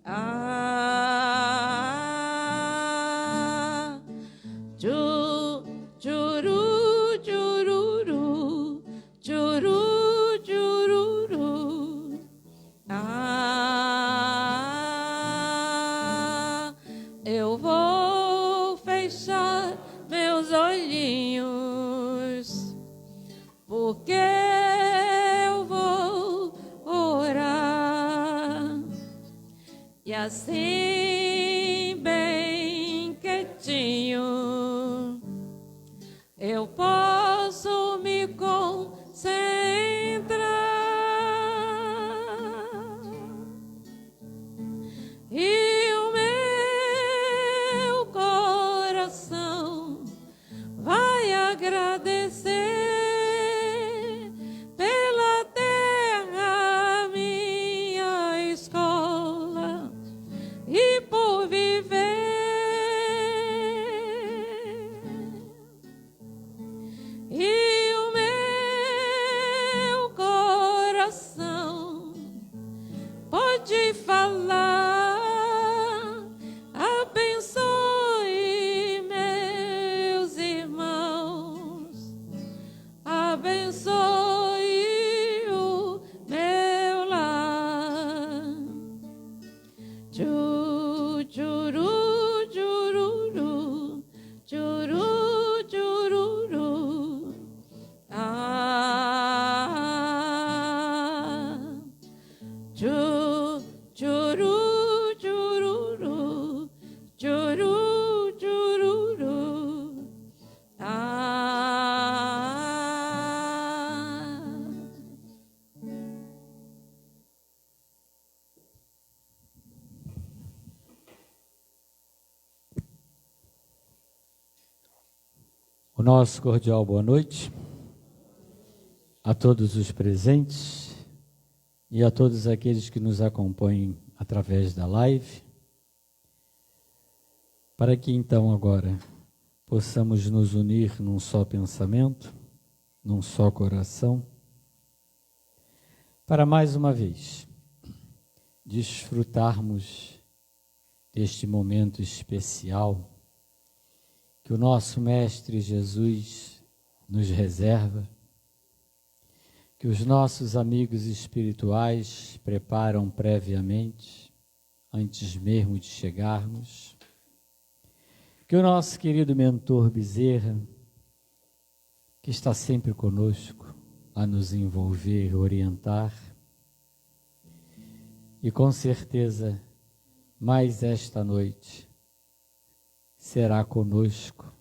Ah, churu, chururu, churu, chururu. Ah, eu vou fechar meus olhinhos, porque eu vou orar. E assim, bem quietinho, eu posso me concentrar. E o meu coração vai agradecer pela terra, minha escola, e por viver. E o meu coração pode falar: abençoe meus irmãos, abençoe o meu lar. Churu, chururu, churu, chururu. Ah, churu, chururu, churu, chururu. Ah. O nosso cordial boa noite a todos os presentes e a todos aqueles que nos acompanham através da live, para que então agora possamos nos unir num só pensamento, num só coração, para mais uma vez desfrutarmos deste momento especial que o nosso Mestre Jesus nos reserva, que os nossos amigos espirituais preparam previamente, antes mesmo de chegarmos, que o nosso querido mentor Bezerra, que está sempre conosco, a nos envolver, orientar, e com certeza, mais esta noite, será conosco,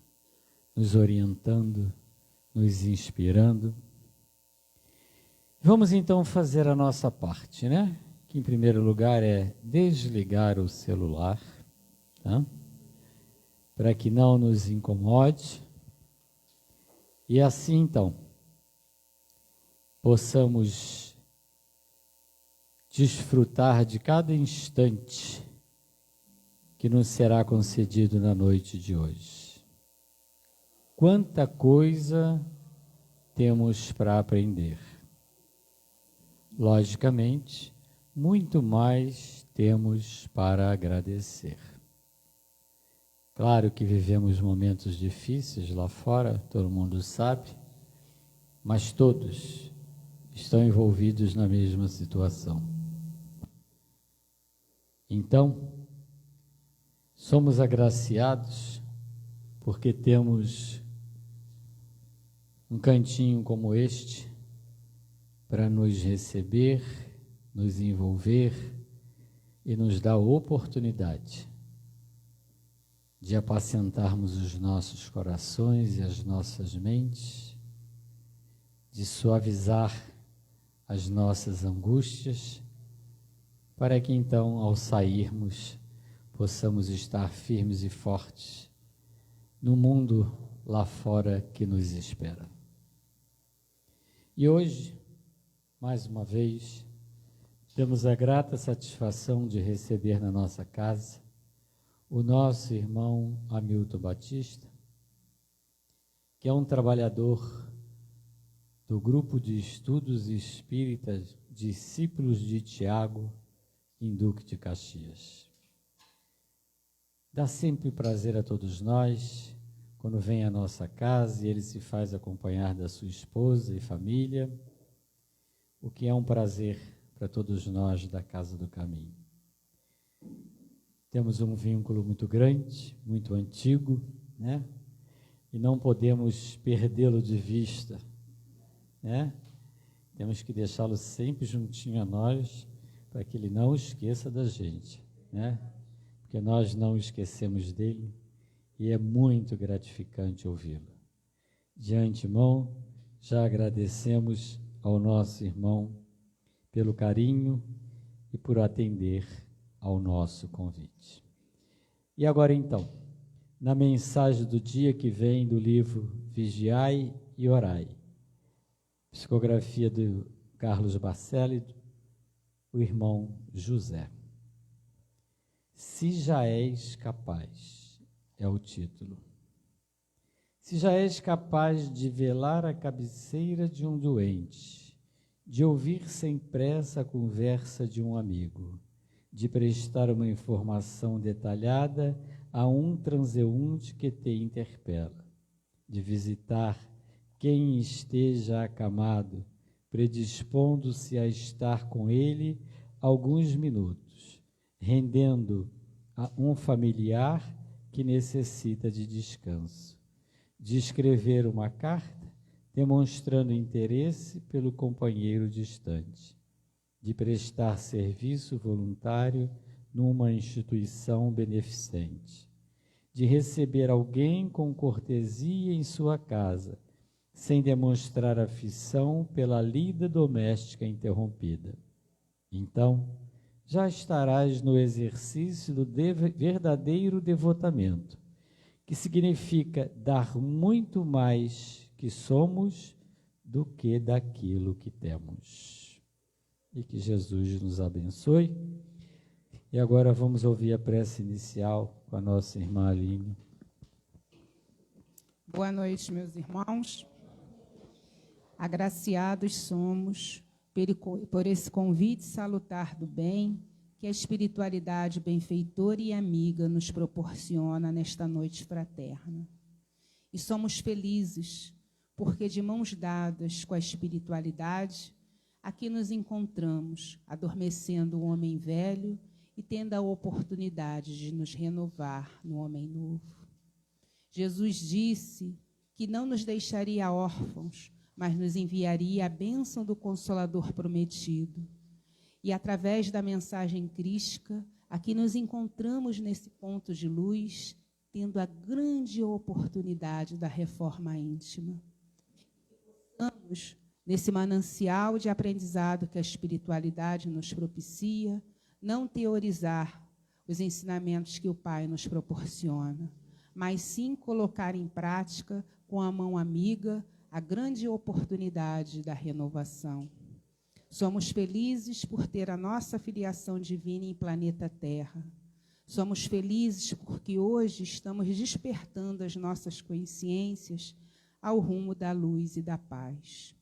nos orientando, nos inspirando. Vamos então fazer a nossa parte, né? Que em primeiro lugar é desligar o celular, tá? Para que não nos incomode. E assim então, possamos desfrutar de cada instante que nos será concedido na noite de hoje. Quanta coisa temos para aprender. Logicamente, muito mais temos para agradecer. Claro que vivemos momentos difíceis lá fora, todo mundo sabe, mas todos estão envolvidos na mesma situação. Então, somos agraciados porque temos um cantinho como este para nos receber, nos envolver e nos dar a oportunidade de apacentarmos os nossos corações e as nossas mentes, de suavizar as nossas angústias, para que então, ao sairmos, possamos estar firmes e fortes no mundo lá fora que nos espera. E hoje, mais uma vez, temos a grata satisfação de receber na nossa casa o nosso irmão Hamilton Batista, que é um trabalhador do Grupo de Estudos Espíritas Discípulos de Tiago, em Duque de Caxias. Dá sempre prazer a todos nós, quando vem à nossa casa e ele se faz acompanhar da sua esposa e família, o que é um prazer para todos nós da Casa do Caminho. Temos um vínculo muito grande, muito antigo, né? E não podemos perdê-lo de vista, né? Temos que deixá-lo sempre juntinho a nós, para que ele não esqueça da gente, né? Porque nós não esquecemos dele e é muito gratificante ouvi-lo. De antemão, já agradecemos ao nosso irmão pelo carinho e por atender ao nosso convite. E agora então, na mensagem do dia que vem do livro Vigiai e Orai, psicografia do Carlos Bacelli, o irmão José. Se já és capaz, é o título. Se já és capaz de velar a cabeceira de um doente, de ouvir sem pressa a conversa de um amigo, de prestar uma informação detalhada a um transeunte que te interpela, de visitar quem esteja acamado, predispondo-se a estar com ele alguns minutos, rendendo a um familiar que necessita de descanso, de escrever uma carta demonstrando interesse pelo companheiro distante, de prestar serviço voluntário numa instituição beneficente, de receber alguém com cortesia em sua casa, sem demonstrar aflição pela lida doméstica interrompida. Então, já estarás no exercício do verdadeiro devotamento, que significa dar muito mais que somos do que daquilo que temos. E que Jesus nos abençoe. E agora vamos ouvir a prece inicial com a nossa irmã Aline. Boa noite, meus irmãos. Agraciados somos por esse convite salutar do bem que a espiritualidade benfeitora e amiga nos proporciona nesta noite fraterna. E somos felizes porque, de mãos dadas com a espiritualidade, aqui nos encontramos, adormecendo o homem velho e tendo a oportunidade de nos renovar no homem novo. Jesus disse que não nos deixaria órfãos, mas nos enviaria a bênção do Consolador prometido. E, através da mensagem crística, aqui nos encontramos nesse ponto de luz, tendo a grande oportunidade da reforma íntima. Estamos nesse manancial de aprendizado que a espiritualidade nos propicia, não teorizar os ensinamentos que o Pai nos proporciona, mas sim colocar em prática, com a mão amiga, a grande oportunidade da renovação. Somos felizes por ter a nossa filiação divina em planeta Terra. Somos felizes porque hoje estamos despertando as nossas consciências ao rumo da luz e da paz.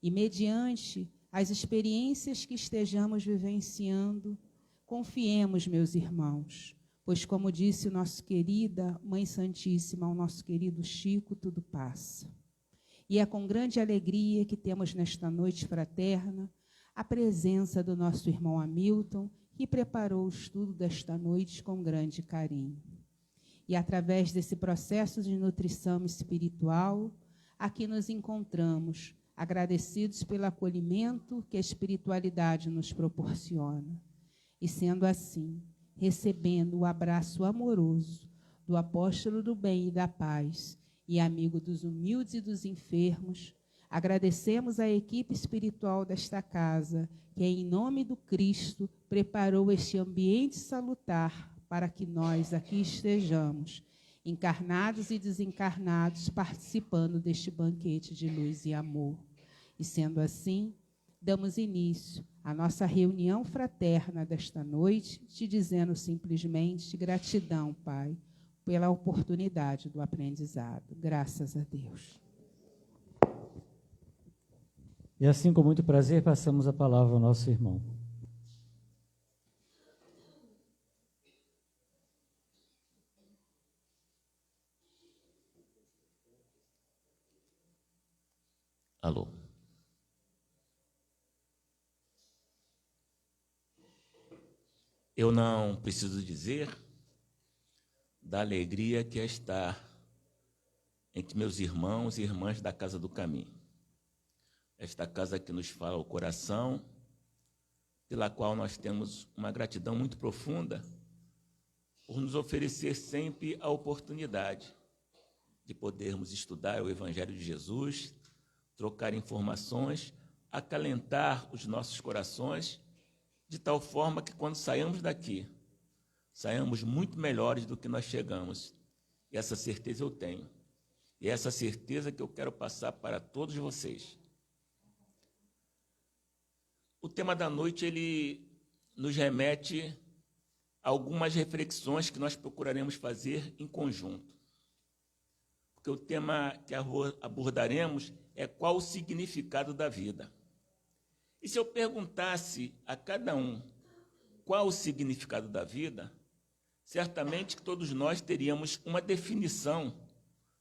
E, mediante as experiências que estejamos vivenciando, confiemos, meus irmãos, pois, como disse nossa querida Mãe Santíssima, ao nosso querido Chico, tudo passa. E é com grande alegria que temos nesta noite fraterna a presença do nosso irmão Hamilton, que preparou o estudo desta noite com grande carinho. E através desse processo de nutrição espiritual, aqui nos encontramos, agradecidos pelo acolhimento que a espiritualidade nos proporciona. E sendo assim, recebendo o abraço amoroso do apóstolo do bem e da paz e amigo dos humildes e dos enfermos, agradecemos à equipe espiritual desta casa, que em nome do Cristo preparou este ambiente salutar para que nós aqui estejamos, encarnados e desencarnados, participando deste banquete de luz e amor. E sendo assim, damos início à nossa reunião fraterna desta noite, te dizendo simplesmente gratidão, Pai, pela oportunidade do aprendizado. Graças a Deus. E assim, com muito prazer, passamos a palavra ao nosso irmão. Alô. Eu não preciso dizer da alegria que é estar entre meus irmãos e irmãs da Casa do Caminho. Esta casa que nos fala o coração, pela qual nós temos uma gratidão muito profunda por nos oferecer sempre a oportunidade de podermos estudar o Evangelho de Jesus, trocar informações, acalentar os nossos corações, de tal forma que, quando saímos daqui, saiamos muito melhores do que nós chegamos. E essa certeza eu tenho. E essa certeza que eu quero passar para todos vocês. O tema da noite, ele nos remete a algumas reflexões que nós procuraremos fazer em conjunto. Porque o tema que abordaremos é qual o significado da vida. E se eu perguntasse a cada um qual o significado da vida, certamente que todos nós teríamos uma definição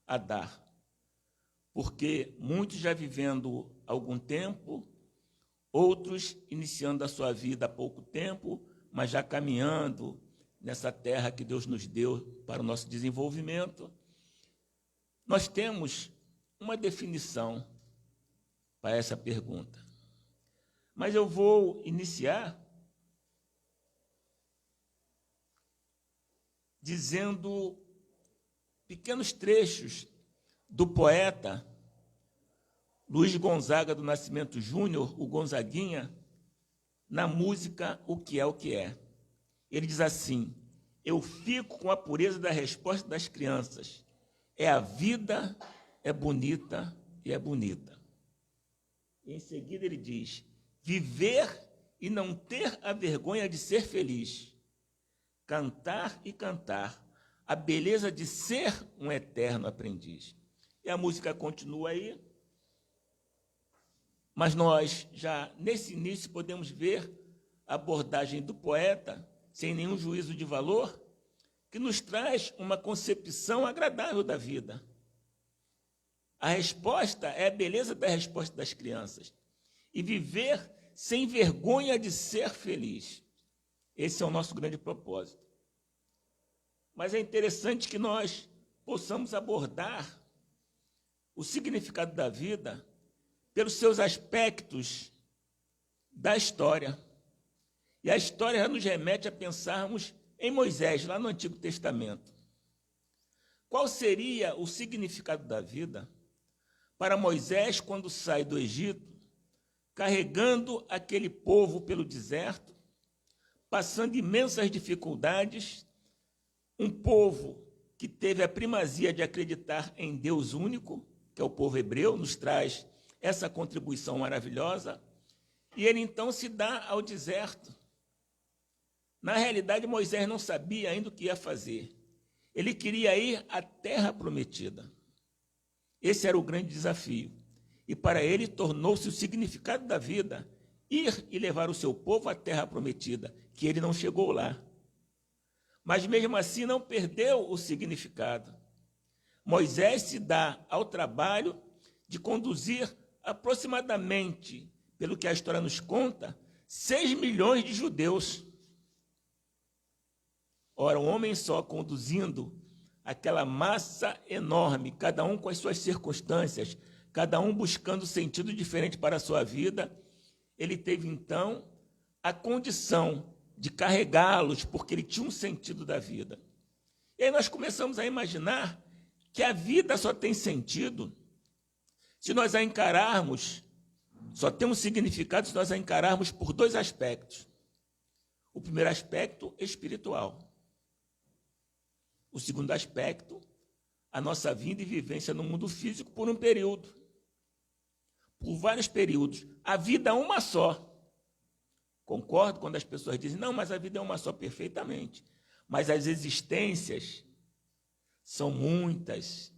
a dar. Porque muitos já vivendo algum tempo, outros iniciando a sua vida há pouco tempo, mas já caminhando nessa terra que Deus nos deu para o nosso desenvolvimento, nós temos uma definição para essa pergunta. Mas eu vou iniciar dizendo pequenos trechos do poeta Luiz Gonzaga do Nascimento Júnior, o Gonzaguinha, na música O Que É, O Que É. Ele diz assim: eu fico com a pureza da resposta das crianças. É a vida, é bonita e é bonita. E em seguida ele diz: viver e não ter a vergonha de ser feliz. Cantar e cantar, a beleza de ser um eterno aprendiz. E a música continua aí, mas nós já, nesse início, podemos ver a abordagem do poeta, sem nenhum juízo de valor, que nos traz uma concepção agradável da vida. A resposta é a beleza da resposta das crianças. E viver sem vergonha de ser feliz. Esse é o nosso grande propósito. Mas é interessante que nós possamos abordar o significado da vida pelos seus aspectos da história. E a história nos remete a pensarmos em Moisés, lá no Antigo Testamento. Qual seria o significado da vida para Moisés quando sai do Egito, carregando aquele povo pelo deserto, passando imensas dificuldades, um povo que teve a primazia de acreditar em Deus único, que é o povo hebreu, nos traz essa contribuição maravilhosa, e ele então se dá ao deserto. Na realidade, Moisés não sabia ainda o que ia fazer. Ele queria ir à terra prometida. Esse era o grande desafio. E para ele tornou-se o significado da vida ir e levar o seu povo à terra prometida, que ele não chegou lá. Mas mesmo assim não perdeu o significado. Moisés se dá ao trabalho de conduzir aproximadamente, pelo que a história nos conta, 6 milhões de judeus. Ora, um homem só conduzindo aquela massa enorme, cada um com as suas circunstâncias, cada um buscando sentido diferente para a sua vida, ele teve, então, a condição de carregá-los, porque ele tinha um sentido da vida. E aí nós começamos a imaginar que a vida só tem sentido se nós a encararmos, só tem um significado se nós a encararmos por 2 aspectos. O primeiro aspecto, espiritual. O segundo aspecto, a nossa vida e vivência no mundo físico por um período. Por vários períodos. A vida é uma só. Concordo quando as pessoas dizem, não, mas a vida é uma só, perfeitamente. Mas as existências são muitas.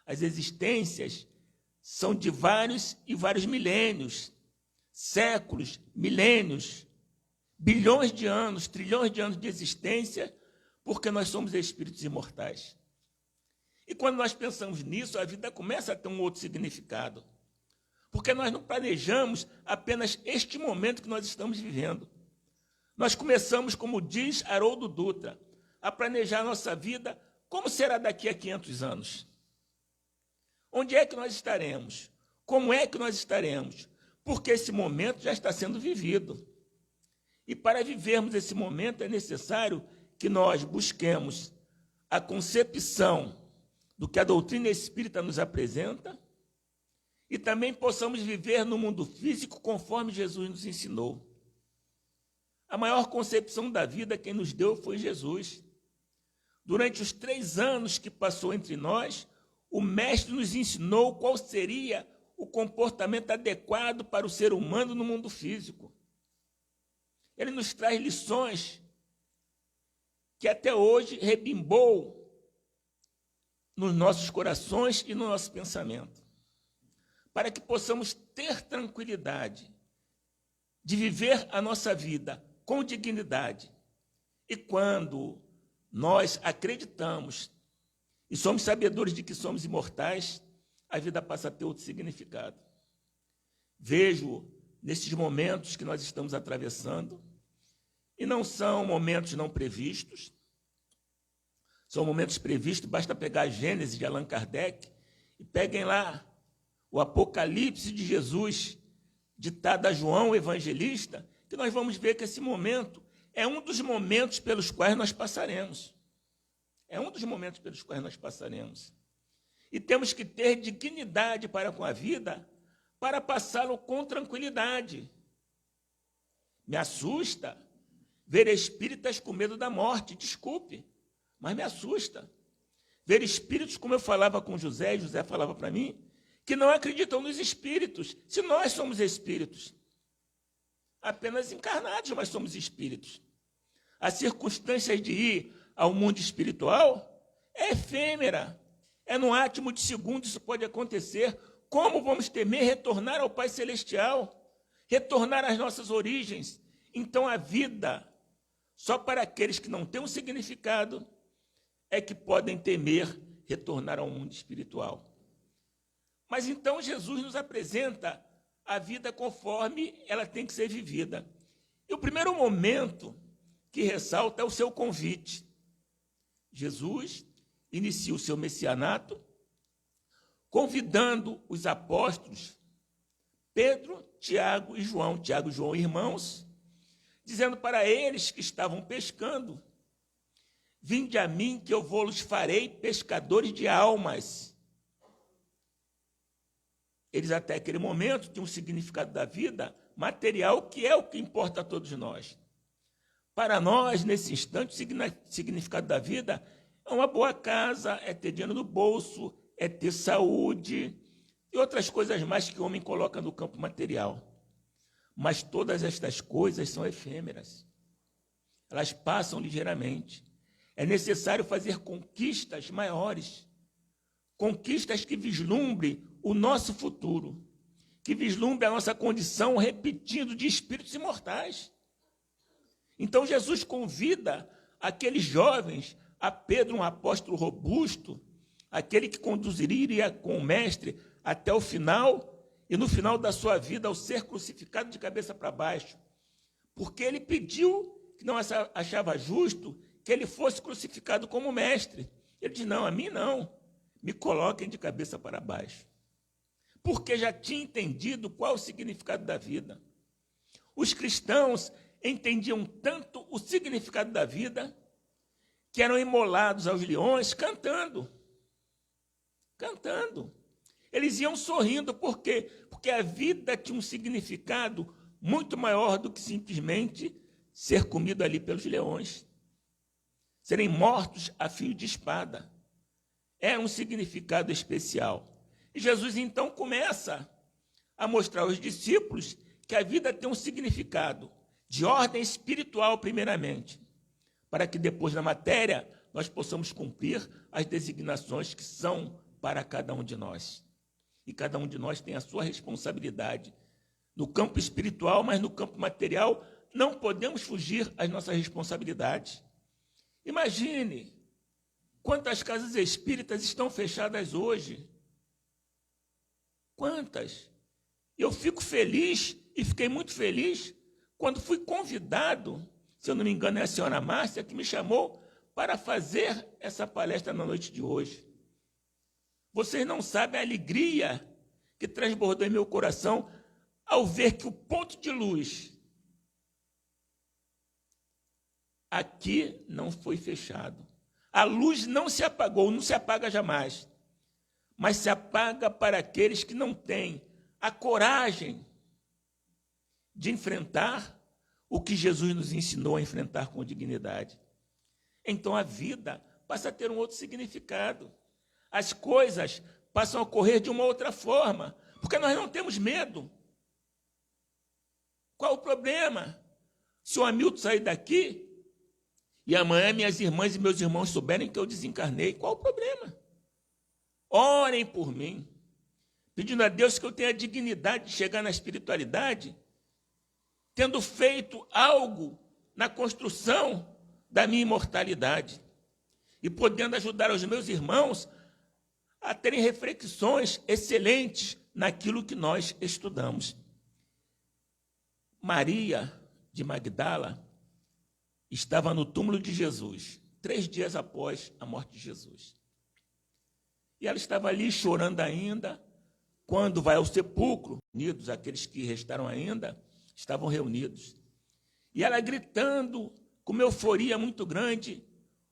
As existências são de vários e vários milênios, séculos, milênios, bilhões de anos, trilhões de anos de existência, porque nós somos espíritos imortais. E quando nós pensamos nisso, a vida começa a ter um outro significado. porque nós não planejamos apenas este momento que nós estamos vivendo. Nós começamos, como diz Haroldo Dutra, a planejar a nossa vida como será daqui a 500 anos. Onde é que nós estaremos? Como é que nós estaremos? Porque esse momento já está sendo vivido. E para vivermos esse momento é necessário que nós busquemos a concepção do que a doutrina espírita nos apresenta e também possamos viver no mundo físico conforme Jesus nos ensinou. A maior concepção da vida quem nos deu foi Jesus. Durante os 3 anos que passou entre nós, o Mestre nos ensinou qual seria o comportamento adequado para o ser humano no mundo físico. Ele nos traz lições que até hoje rebimbou nos nossos corações e no nosso pensamento, para que possamos ter tranquilidade de viver a nossa vida com dignidade. E quando nós acreditamos e somos sabedores de que somos imortais, a vida passa a ter outro significado. Vejo nesses momentos que nós estamos atravessando, e não são momentos não previstos, são momentos previstos, basta pegar a Gênesis de Allan Kardec e peguem lá o Apocalipse de Jesus, ditado a João o Evangelista, que nós vamos ver que esse momento é um dos momentos pelos quais nós passaremos. É um dos momentos pelos quais nós passaremos. E temos que ter dignidade para com a vida, para passá-lo com tranquilidade. Me assusta ver espíritas com medo da morte, desculpe, mas me assusta. Ver espíritos, como eu falava com José, e José falava para mim, que não acreditam nos espíritos, se nós somos espíritos. Apenas encarnados, mas somos espíritos. As circunstâncias de ir ao mundo espiritual é efêmera. É no átimo de segundo isso pode acontecer. Como vamos temer retornar ao Pai Celestial? Retornar às nossas origens? Então a vida, só para aqueles que não têm um significado, é que podem temer retornar ao mundo espiritual. Mas então Jesus nos apresenta a vida conforme ela tem que ser vivida. E o primeiro momento que ressalta é o seu convite. Jesus inicia o seu messianato convidando os apóstolos Pedro, Tiago e João, irmãos, dizendo para eles que estavam pescando: vinde a mim que eu vos farei pescadores de almas. Eles até aquele momento tinham um significado da vida material, que é o que importa a todos nós. Para nós, nesse instante, o significado da vida é uma boa casa, é ter dinheiro no bolso, é ter saúde e outras coisas mais que o homem coloca no campo material. Mas todas estas coisas são efêmeras. Elas passam ligeiramente. É necessário fazer conquistas maiores, conquistas que vislumbrem o nosso futuro, que vislumbrem a nossa condição, repetindo, de espíritos imortais. Então Jesus convida aqueles jovens, a Pedro, um apóstolo robusto, aquele que conduziria com o mestre até o final, e no final da sua vida, ao ser crucificado de cabeça para baixo, porque ele pediu, que não achava justo, que ele fosse crucificado como mestre. Ele disse: não, a mim não, me coloquem de cabeça para baixo. Porque já tinha entendido qual o significado da vida. Os cristãos entendiam tanto o significado da vida que eram imolados aos leões cantando. Cantando. Eles iam sorrindo, por quê? Porque a vida tinha um significado muito maior do que simplesmente ser comido ali pelos leões. Serem mortos a fio de espada. É um significado especial. E Jesus, então, começa a mostrar aos discípulos que a vida tem um significado de ordem espiritual, primeiramente, para que depois, na matéria, nós possamos cumprir as designações que são para cada um de nós. E cada um de nós tem a sua responsabilidade. No campo espiritual, mas no campo material, não podemos fugir às nossas responsabilidades. Imagine quantas casas espíritas estão fechadas hoje. Quantas? Eu fico feliz e fiquei muito feliz quando fui convidado, se eu não me engano é a senhora Márcia, que me chamou para fazer essa palestra na noite de hoje. Vocês não sabem a alegria que transbordou em meu coração ao ver que o ponto de luz aqui não foi fechado. A luz não se apagou, não se apaga jamais, mas se apaga para aqueles que não têm a coragem de enfrentar o que Jesus nos ensinou a enfrentar com dignidade. Então a vida passa a ter um outro significado. As coisas passam a ocorrer de uma outra forma, porque nós não temos medo. Qual o problema? Se o Hamilton sair daqui e amanhã minhas irmãs e meus irmãos souberem que eu desencarnei, qual o problema? Orem por mim, pedindo a Deus que eu tenha a dignidade de chegar na espiritualidade, tendo feito algo na construção da minha imortalidade e podendo ajudar os meus irmãos a terem reflexões excelentes naquilo que nós estudamos. Maria de Magdala estava no túmulo de Jesus, 3 dias após a morte de Jesus. E ela estava ali chorando ainda, quando vai ao sepulcro, unidos, aqueles que restaram ainda, estavam reunidos. E ela gritando, com uma euforia muito grande,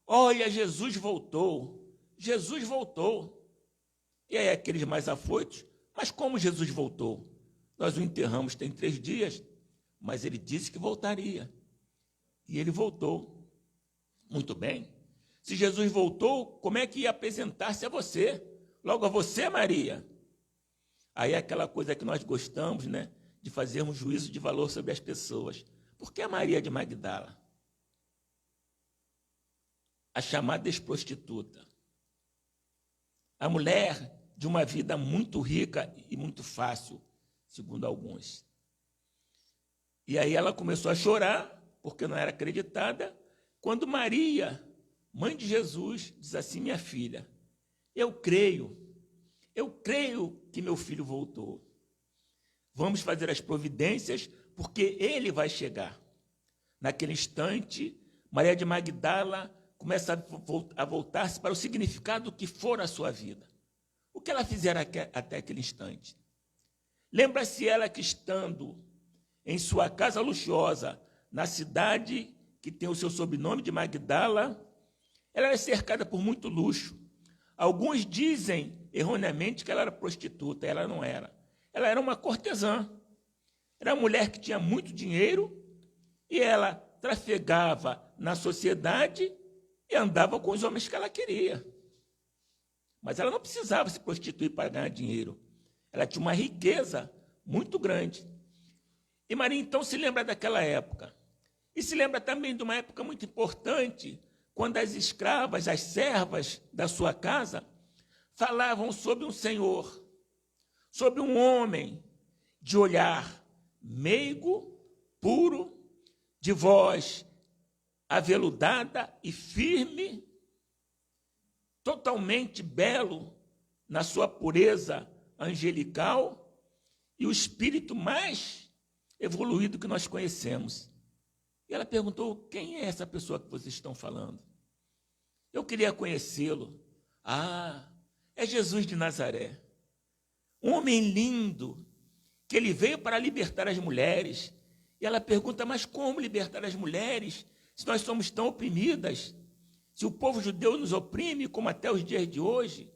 olha, Jesus voltou, Jesus voltou. E aí aqueles mais afoitos, mas como Jesus voltou? Nós o enterramos tem 3 dias, mas ele disse que voltaria. E ele voltou. Muito bem. Se Jesus voltou, como é que ia apresentar-se a você? Logo a você, Maria. Aí é aquela coisa que nós gostamos, né? De fazermos juízo de valor sobre as pessoas. Por que a Maria de Magdala? A chamada ex-prostituta. A mulher de uma vida muito rica e muito fácil, segundo alguns. E aí ela começou a chorar, porque não era acreditada, quando Maria, mãe de Jesus, diz assim, minha filha, eu creio que meu filho voltou. Vamos fazer as providências, porque ele vai chegar. Naquele instante, Maria de Magdala começa a voltar-se para o significado que for a sua vida. O que ela fizera até aquele instante? Lembra-se ela que estando em sua casa luxuosa, na cidade que tem o seu sobrenome de Magdala, ela era cercada por muito luxo. Alguns dizem, erroneamente, que ela era prostituta, ela não era. Ela era uma cortesã. Era uma mulher que tinha muito dinheiro e ela trafegava na sociedade e andava com os homens que ela queria. Mas ela não precisava se prostituir para ganhar dinheiro. Ela tinha uma riqueza muito grande. E Maria, então, se lembra daquela época. E se lembra também de uma época muito importante, quando as escravas, as servas da sua casa, falavam sobre um senhor, sobre um homem de olhar meigo, puro, de voz aveludada e firme, totalmente belo na sua pureza angelical e o espírito mais evoluído que nós conhecemos. E ela perguntou, quem é essa pessoa que vocês estão falando? Eu queria conhecê-lo. Ah, é Jesus de Nazaré. Um homem lindo, que ele veio para libertar as mulheres. E ela pergunta, mas como libertar as mulheres, se nós somos tão oprimidas? Se o povo judeu nos oprime, como até os dias de hoje,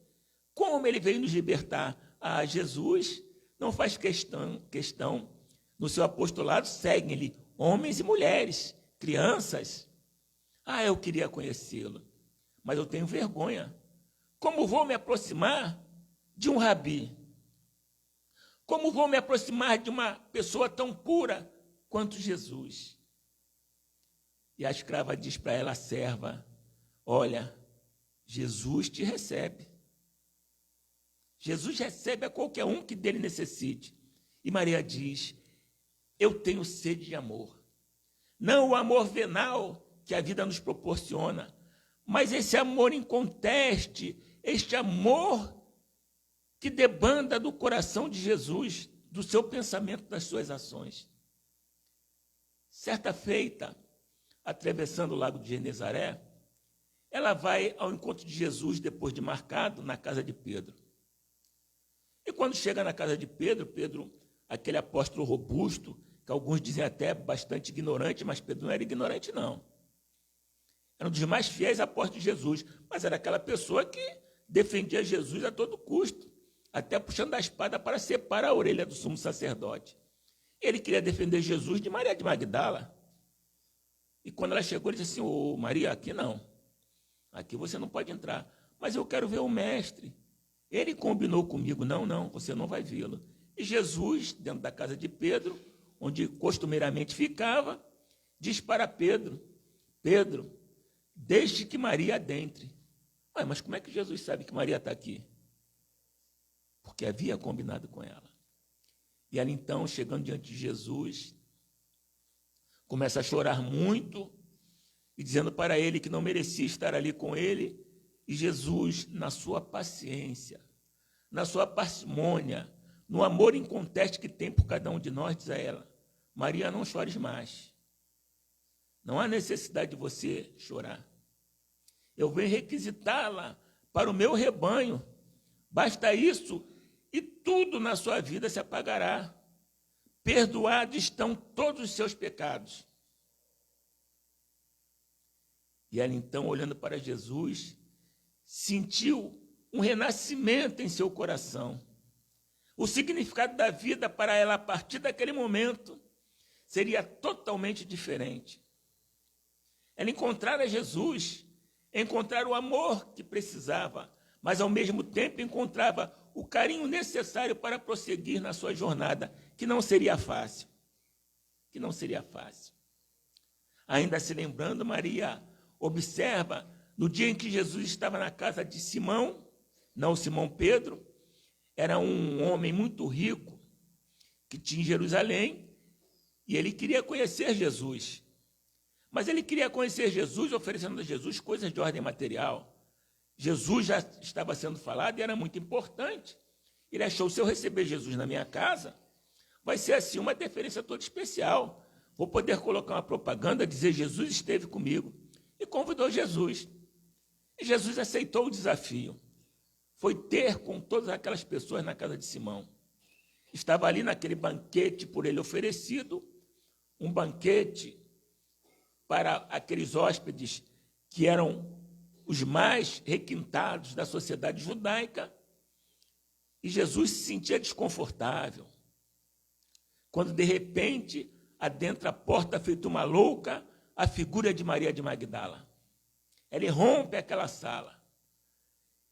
como ele veio nos libertar? Ah, Jesus não faz questão. No seu apostolado, seguem-lhe homens e mulheres, crianças. Ah, eu queria conhecê-lo, mas eu tenho vergonha. Como vou me aproximar de um rabi? Como vou me aproximar de uma pessoa tão pura quanto Jesus? E a escrava diz para ela, a serva, olha, Jesus te recebe. Jesus recebe a qualquer um que dele necessite. E Maria diz, eu tenho sede de amor. Não o amor venal que a vida nos proporciona, mas esse amor inconteste, este amor que debanda do coração de Jesus, do seu pensamento, das suas ações. Certa feita, atravessando o lago de Genezaré, ela vai ao encontro de Jesus, depois de marcado, na casa de Pedro. E quando chega na casa de Pedro, aquele apóstolo robusto, que alguns dizem até bastante ignorante, mas Pedro não era ignorante, não. Era um dos mais fiéis apóstolos de Jesus, mas era aquela pessoa que defendia Jesus a todo custo, até puxando a espada para separar a orelha do sumo sacerdote. Ele queria defender Jesus de Maria de Magdala. E quando ela chegou, ele disse assim: ô Maria, aqui não. Aqui você não pode entrar. Mas eu quero ver o mestre. Ele combinou comigo: não, você não vai vê-lo. E Jesus, dentro da casa de Pedro, onde costumeiramente ficava, diz para Pedro: Pedro, deixe que Maria adentre. Ué, mas como é que Jesus sabe que Maria está aqui? Porque havia combinado com ela. E ela então, chegando diante de Jesus, começa a chorar muito e dizendo para ele que não merecia estar ali com ele. E Jesus, na sua paciência, na sua parcimônia, no amor inconteste que tem por cada um de nós, diz a ela: Maria, não chores mais. Não há necessidade de você chorar. Eu venho requisitá-la para o meu rebanho. Basta isso e tudo na sua vida se apagará. Perdoados estão todos os seus pecados. E ela então, olhando para Jesus, sentiu um renascimento em seu coração. O significado da vida para ela, a partir daquele momento, seria totalmente diferente. Ela encontrara Jesus, encontrar o amor que precisava, mas ao mesmo tempo encontrava o carinho necessário para prosseguir na sua jornada, que não seria fácil. Ainda se lembrando, Maria observa, no dia em que Jesus estava na casa de Simão, não Simão Pedro, era um homem muito rico, que tinha em Jerusalém, e ele queria conhecer Jesus. Mas ele queria conhecer Jesus oferecendo a Jesus coisas de ordem material. Jesus já estava sendo falado e era muito importante. Ele achou: se eu receber Jesus na minha casa, vai ser assim uma deferência toda especial. Vou poder colocar uma propaganda, dizer: Jesus esteve comigo. E convidou Jesus. E Jesus aceitou o desafio. Foi ter com todas aquelas pessoas na casa de Simão. Estava ali naquele banquete por ele oferecido, um banquete para aqueles hóspedes que eram os mais requintados da sociedade judaica, e Jesus se sentia desconfortável. Quando, de repente, adentra a porta feita uma louca a figura de Maria de Magdala. Ela rompe aquela sala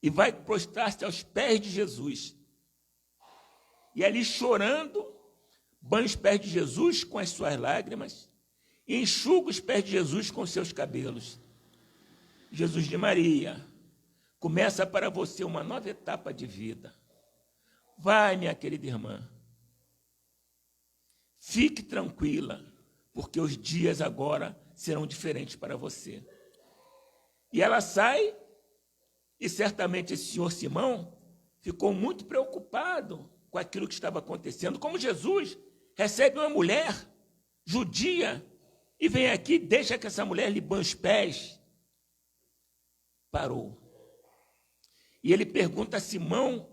e vai prostrar-se aos pés de Jesus. E ali, chorando, banha os pés de Jesus com as suas lágrimas e enxuga os pés de Jesus com os seus cabelos. Jesus de Maria, começa para você uma nova etapa de vida. Vai, minha querida irmã. Fique tranquila, porque os dias agora serão diferentes para você. E ela sai, e certamente esse senhor Simão ficou muito preocupado com aquilo que estava acontecendo. Como Jesus recebe uma mulher judia e vem aqui, deixa que essa mulher lhe banhe os pés. Parou. E ele pergunta a Simão,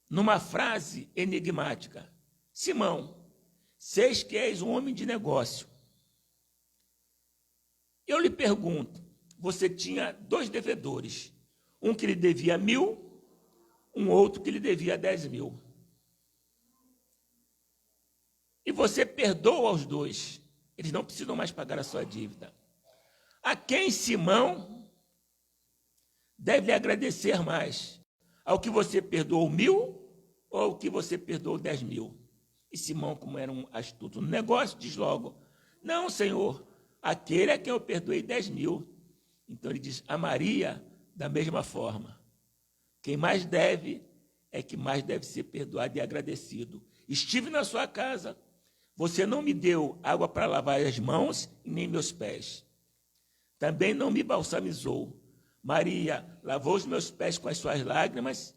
numa frase enigmática: Simão, seis que és um homem de negócio. Eu lhe pergunto, você tinha 2 devedores, um que lhe devia 1.000, um outro que lhe devia 10.000. E você perdoa aos 2, eles não precisam mais pagar a sua dívida. A quem Simão deve lhe agradecer mais? Ao que você perdoou 1.000 ou ao que você perdoou 10.000? E Simão, como era um astuto no negócio, diz logo: não, Senhor, aquele a quem eu perdoei 10.000. Então ele diz: a Maria, da mesma forma. Quem mais deve é que mais deve ser perdoado e agradecido. Estive na sua casa, você não me deu água para lavar as mãos e nem meus pés. Também não me balsamizou. Maria lavou os meus pés com as suas lágrimas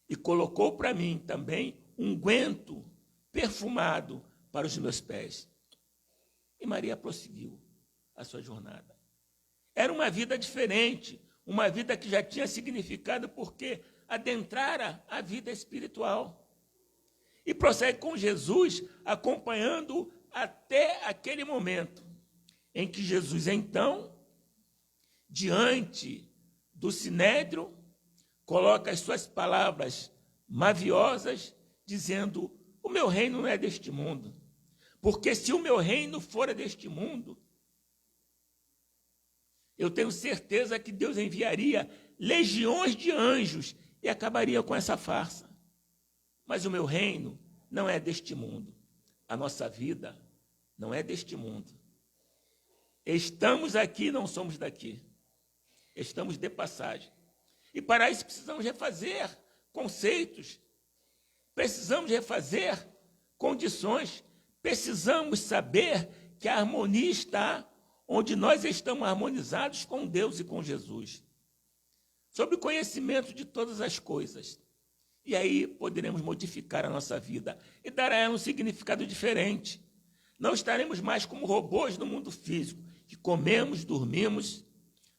e colocou para mim também unguento perfumado para os meus pés. E Maria prosseguiu a sua jornada. Era uma vida diferente, uma vida que já tinha significado porque adentrara a vida espiritual. E prossegue com Jesus, acompanhando até aquele momento em que Jesus, então, diante do sinédrio, coloca as suas palavras maviosas, dizendo: o meu reino não é deste mundo, porque se o meu reino fora deste mundo, eu tenho certeza que Deus enviaria legiões de anjos e acabaria com essa farsa. Mas o meu reino não é deste mundo. A nossa vida não é deste mundo. Estamos aqui, não somos daqui. Estamos de passagem. E para isso precisamos refazer conceitos, precisamos refazer condições, precisamos saber que a harmonia está onde nós estamos harmonizados com Deus e com Jesus. Sobre o conhecimento de todas as coisas. E aí poderemos modificar a nossa vida e dar a ela um significado diferente. Não estaremos mais como robôs no mundo físico, que comemos, dormimos,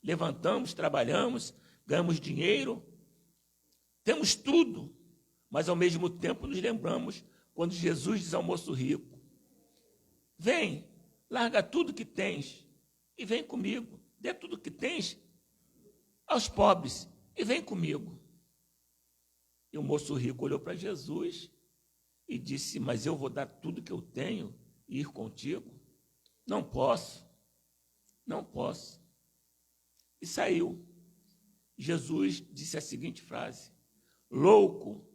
levantamos, trabalhamos, ganhamos dinheiro, temos tudo, mas ao mesmo tempo nos lembramos quando Jesus diz ao moço rico: vem, larga tudo que tens e vem comigo, dê tudo que tens aos pobres e vem comigo. E o moço rico olhou para Jesus e disse: mas eu vou dar tudo que eu tenho e ir contigo? Não posso, não posso. E saiu. Jesus disse a seguinte frase: louco,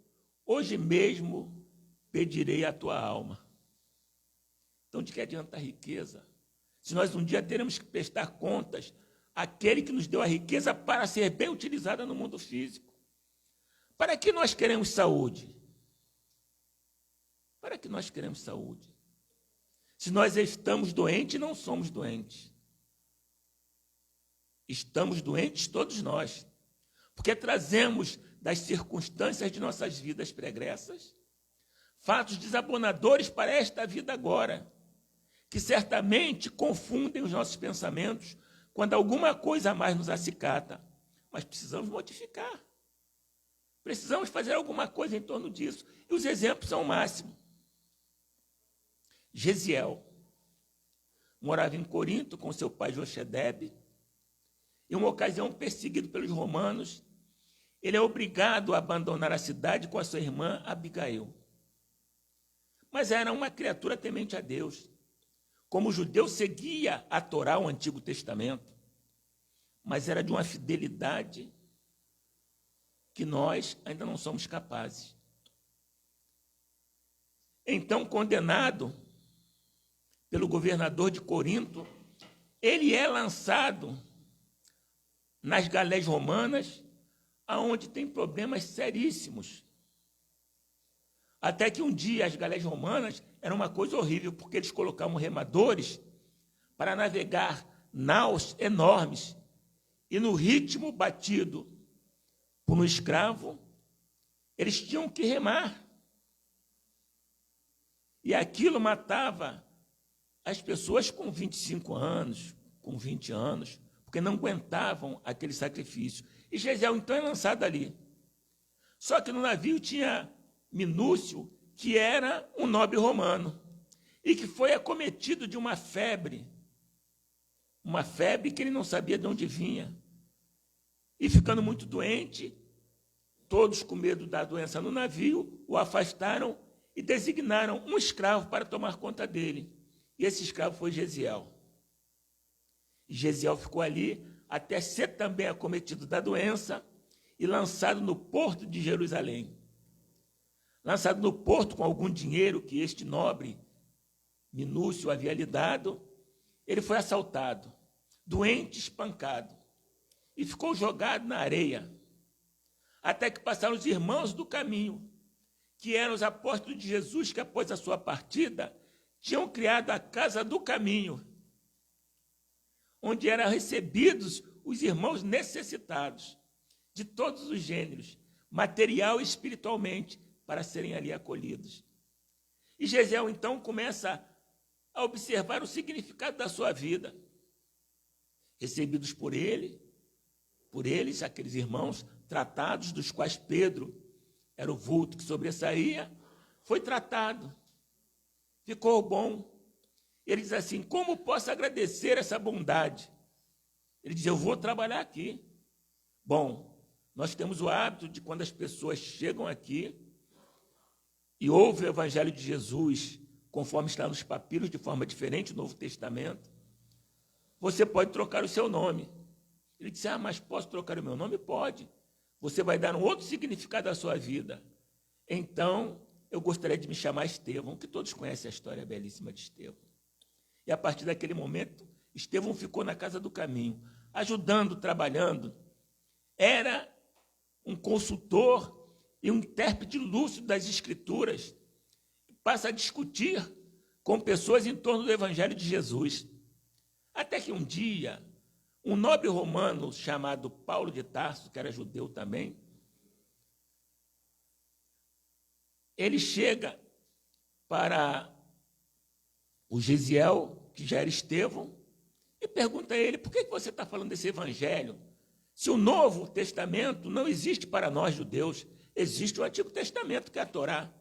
hoje mesmo pedirei a tua alma. Então, de que adianta a riqueza, se nós um dia teremos que prestar contas àquele que nos deu a riqueza para ser bem utilizada no mundo físico? Para que nós queremos saúde? Para que nós queremos saúde? Se nós estamos doentes, não somos doentes. Estamos doentes todos nós, porque trazemos das circunstâncias de nossas vidas pregressas fatos desabonadores para esta vida agora, que certamente confundem os nossos pensamentos quando alguma coisa a mais nos acicata. Mas precisamos modificar. Precisamos fazer alguma coisa em torno disso. E os exemplos são o máximo. Gesiel morava em Corinto com seu pai Jochedebe. Em uma ocasião, perseguido pelos romanos, ele é obrigado a abandonar a cidade com a sua irmã Abigail. Mas era uma criatura temente a Deus. Como judeu, seguia a Torá, o Antigo Testamento, mas era de uma fidelidade que nós ainda não somos capazes. Então, condenado pelo governador de Corinto, ele é lançado nas galés romanas, aonde tem problemas seríssimos. Até que um dia as galés romanas eram uma coisa horrível, porque eles colocavam remadores para navegar naus enormes, e no ritmo batido por um escravo, eles tinham que remar. E aquilo matava as pessoas com 25 anos, com 20 anos, porque não aguentavam aquele sacrifício. E Gesiel, então, é lançado ali. Só que no navio tinha Minúcio, que era um nobre romano, e que foi acometido de uma febre que ele não sabia de onde vinha. E ficando muito doente, todos com medo da doença no navio, o afastaram e designaram um escravo para tomar conta dele. E esse escravo foi Gesiel. E Gesiel ficou ali até ser também acometido da doença e lançado no porto de Jerusalém. Lançado no porto com algum dinheiro que este nobre Minúcio havia lhe dado, ele foi assaltado, doente, espancado, e ficou jogado na areia, até que passaram os irmãos do caminho, que eram os apóstolos de Jesus, que após a sua partida, tinham criado a casa do caminho, onde eram recebidos os irmãos necessitados, de todos os gêneros, material e espiritualmente, para serem ali acolhidos. E Gesiel, então, começa a observar o significado da sua vida. Recebidos por eles, aqueles irmãos tratados, dos quais Pedro era o vulto que sobressaía, foi tratado, ficou bom. Ele diz assim: como posso agradecer essa bondade? Ele diz: eu vou trabalhar aqui. Bom, nós temos o hábito de, quando as pessoas chegam aqui e ouvem o Evangelho de Jesus, conforme está nos papiros, de forma diferente do Novo Testamento, você pode trocar o seu nome. Ele disse: mas posso trocar o meu nome? Pode. Você vai dar um outro significado à sua vida. Então, eu gostaria de me chamar Estevão, que todos conhecem a história belíssima de Estevão. E a partir daquele momento, Estevão ficou na casa do caminho, ajudando, trabalhando. Era um consultor e um intérprete lúcido das Escrituras. Passa a discutir com pessoas em torno do Evangelho de Jesus. Até que um dia, um nobre romano chamado Paulo de Tarso, que era judeu também, ele chega para o Gesiel, que já era Estevão, e pergunta a ele: por que você está falando desse evangelho? Se o Novo Testamento não existe para nós judeus, existe o Antigo Testamento, que é a Torá.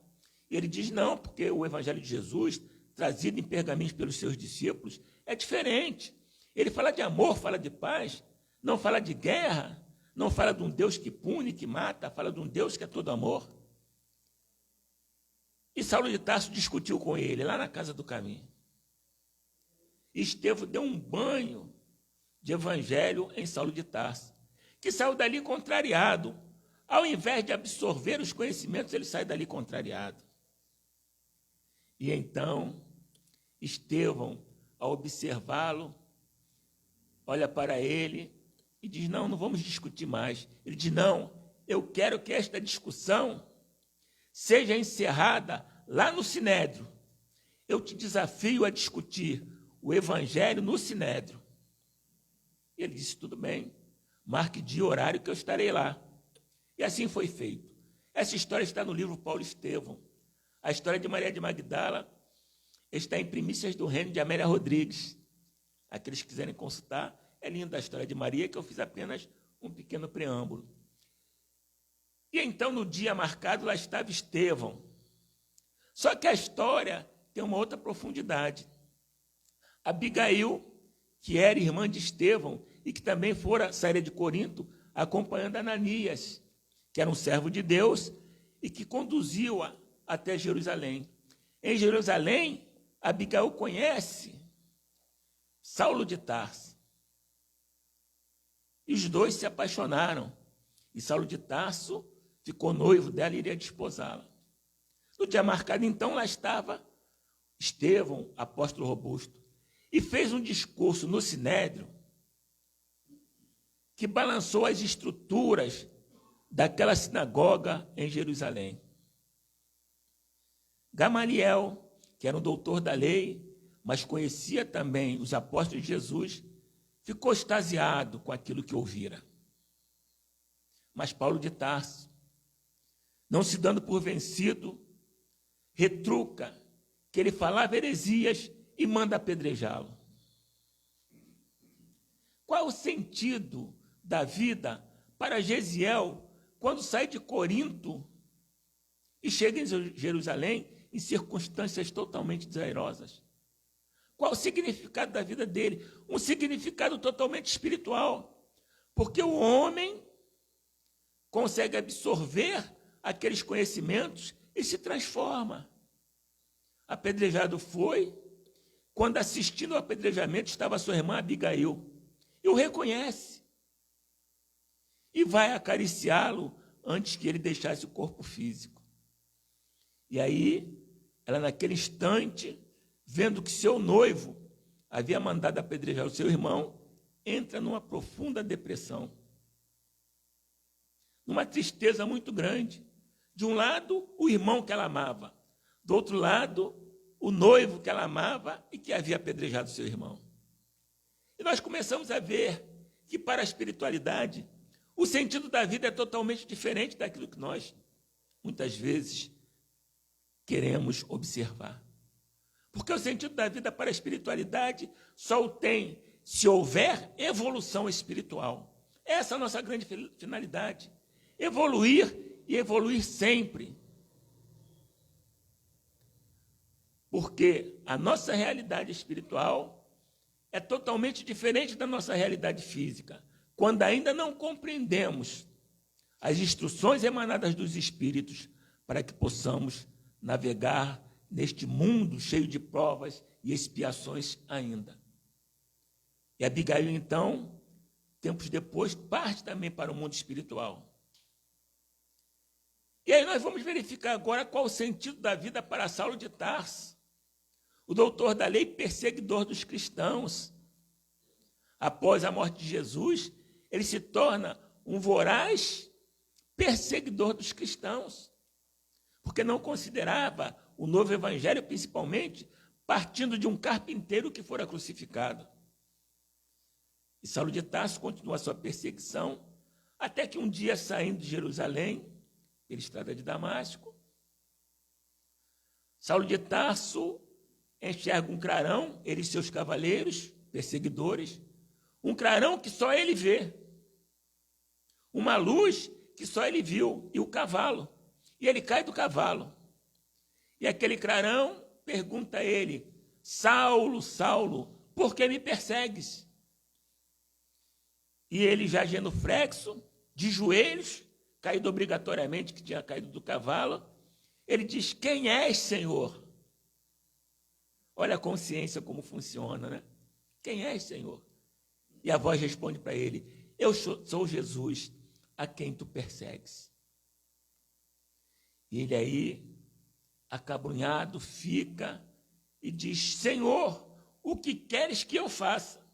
E ele diz: não, porque o evangelho de Jesus, trazido em pergaminhos pelos seus discípulos, é diferente. Ele fala de amor, fala de paz, não fala de guerra, não fala de um Deus que pune, que mata, fala de um Deus que é todo amor. E Saulo de Tarso discutiu com ele, lá na casa do caminho. E Estevão deu um banho de evangelho em Saulo de Tarso, que saiu dali contrariado. Ao invés de absorver os conhecimentos, ele sai dali contrariado. E então, Estevão, ao observá-lo, olha para ele e diz: não vamos discutir mais. Ele diz: não, eu quero que esta discussão seja encerrada lá no Sinédrio. Eu te desafio a discutir o evangelho no Sinédrio. Ele disse: tudo bem, marque dia e horário que eu estarei lá. E assim foi feito. Essa história está no livro Paulo e Estevão. A história de Maria de Magdala está em Primícias do Reino de Amélia Rodrigues. Aqueles que quiserem consultar, é linda a história de Maria, que eu fiz apenas um pequeno preâmbulo. E então, no dia marcado, lá estava Estevão. Só que a história tem uma outra profundidade. Abigail, que era irmã de Estevão e que também fora saíra de Corinto, acompanhando Ananias, que era um servo de Deus e que conduziu-a até Jerusalém. Em Jerusalém, Abigail conhece Saulo de Tarso. E os dois se apaixonaram. E Saulo de Tarso ficou noivo dela e iria desposá-la. No dia marcado, então, lá estava Estevão, apóstolo robusto, e fez um discurso no Sinédrio que balançou as estruturas daquela sinagoga em Jerusalém. Gamaliel, que era um doutor da lei, mas conhecia também os apóstolos de Jesus, ficou extasiado com aquilo que ouvira. Mas Paulo de Tarso, não se dando por vencido, retruca que ele falava heresias e manda apedrejá-lo. Qual o sentido da vida para Gesiel quando sai de Corinto e chega em Jerusalém em circunstâncias totalmente desairosas? Qual o significado da vida dele? Um significado totalmente espiritual, porque o homem consegue absorver aqueles conhecimentos e se transforma. Apedrejado foi, quando assistindo ao apedrejamento estava sua irmã Abigail, e o reconhece, e vai acariciá-lo antes que ele deixasse o corpo físico. E aí, ela naquele instante, vendo que seu noivo havia mandado apedrejar o seu irmão, entra numa profunda depressão, numa tristeza muito grande. De um lado, o irmão que ela amava, do outro lado, o noivo que ela amava e que havia apedrejado seu irmão. E nós começamos a ver que, para a espiritualidade, o sentido da vida é totalmente diferente daquilo que nós, muitas vezes, queremos observar. Porque o sentido da vida para a espiritualidade só o tem se houver evolução espiritual. Essa é a nossa grande finalidade. Evoluir e evoluir sempre. Porque a nossa realidade espiritual é totalmente diferente da nossa realidade física, quando ainda não compreendemos as instruções emanadas dos Espíritos para que possamos navegar neste mundo cheio de provas e expiações ainda. E Abigail, então, tempos depois, parte também para o mundo espiritual. E aí nós vamos verificar agora qual o sentido da vida para Saulo de Tarso, o doutor da lei, perseguidor dos cristãos. Após a morte de Jesus, ele se torna um voraz perseguidor dos cristãos, porque não considerava o novo evangelho, principalmente, partindo de um carpinteiro que fora crucificado. E Saulo de Tarso continua a sua perseguição, até que um dia, saindo de Jerusalém, pela estrada de Damasco, Saulo de Tarso enxerga um clarão, ele e seus cavaleiros, perseguidores, um clarão que só ele vê, uma luz que só ele viu, e o cavalo. E ele cai do cavalo. E aquele clarão pergunta a ele: Saulo, Saulo, por que me persegues? E ele, já genuflexo, de joelhos, caído obrigatoriamente, que tinha caído do cavalo, ele diz: quem és, Senhor? Olha a consciência como funciona, né? Quem és, Senhor? E a voz responde para ele: eu sou Jesus, a quem tu persegues. E ele aí, acabrunhado, fica e diz: Senhor, o que queres que eu faça?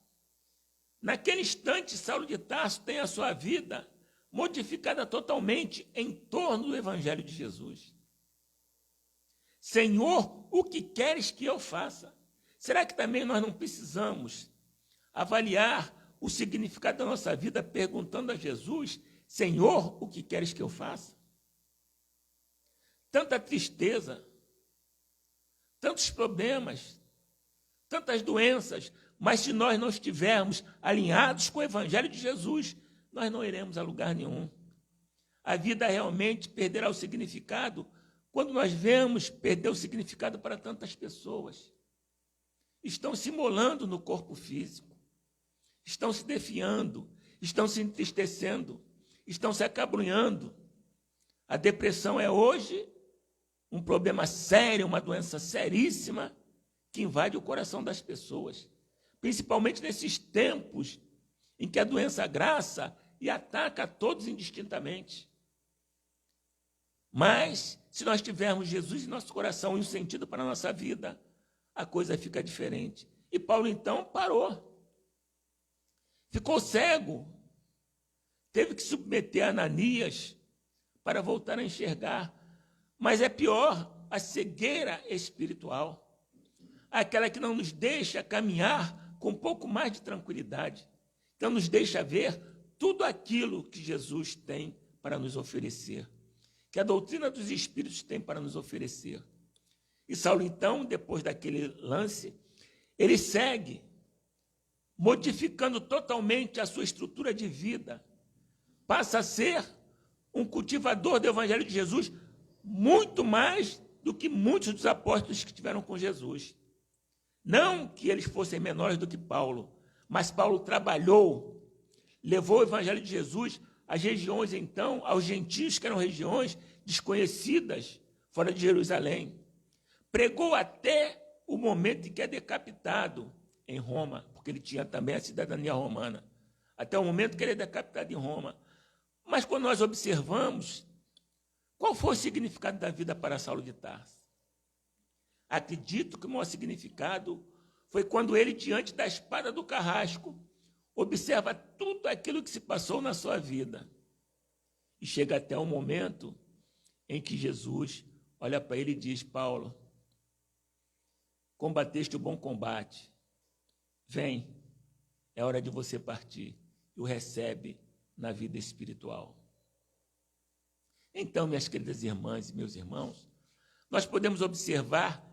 Naquele instante, Saulo de Tarso tem a sua vida modificada totalmente em torno do Evangelho de Jesus. Senhor, o que queres que eu faça? Será que também nós não precisamos avaliar o significado da nossa vida perguntando a Jesus: Senhor, o que queres que eu faça? Tanta tristeza, tantos problemas, tantas doenças, mas se nós não estivermos alinhados com o Evangelho de Jesus, nós não iremos a lugar nenhum. A vida realmente perderá o significado quando nós vemos perder o significado para tantas pessoas. Estão se imolando no corpo físico, estão se defiando, estão se entristecendo, estão se acabrunhando. A depressão é hoje um problema sério, uma doença seríssima que invade o coração das pessoas, principalmente nesses tempos em que a doença graça e ataca a todos indistintamente. Mas, se nós tivermos Jesus em nosso coração e um sentido para a nossa vida, a coisa fica diferente. E Paulo, então, parou. Ficou cego. Teve que submeter a Ananias para voltar a enxergar. Mas é pior, a cegueira espiritual, aquela que não nos deixa caminhar com um pouco mais de tranquilidade, que não nos deixa ver tudo aquilo que Jesus tem para nos oferecer, que a doutrina dos Espíritos tem para nos oferecer. E Saulo, então, depois daquele lance, ele segue, modificando totalmente a sua estrutura de vida, passa a ser um cultivador do Evangelho de Jesus, muito mais do que muitos dos apóstolos que estiveram com Jesus. Não que eles fossem menores do que Paulo, mas Paulo trabalhou, levou o Evangelho de Jesus às regiões, então, aos gentios, que eram regiões desconhecidas, fora de Jerusalém. Pregou até o momento em que é decapitado em Roma, porque ele tinha também a cidadania romana, até o momento que ele é decapitado em Roma. Mas quando nós observamos, qual foi o significado da vida para Saulo de Tarso? Acredito que o maior significado foi quando ele, diante da espada do carrasco, observa tudo aquilo que se passou na sua vida. E chega até o momento em que Jesus olha para ele e diz: Paulo, combateste o bom combate, vem, é hora de você partir. E o recebe na vida espiritual. Então, minhas queridas irmãs e meus irmãos, nós podemos observar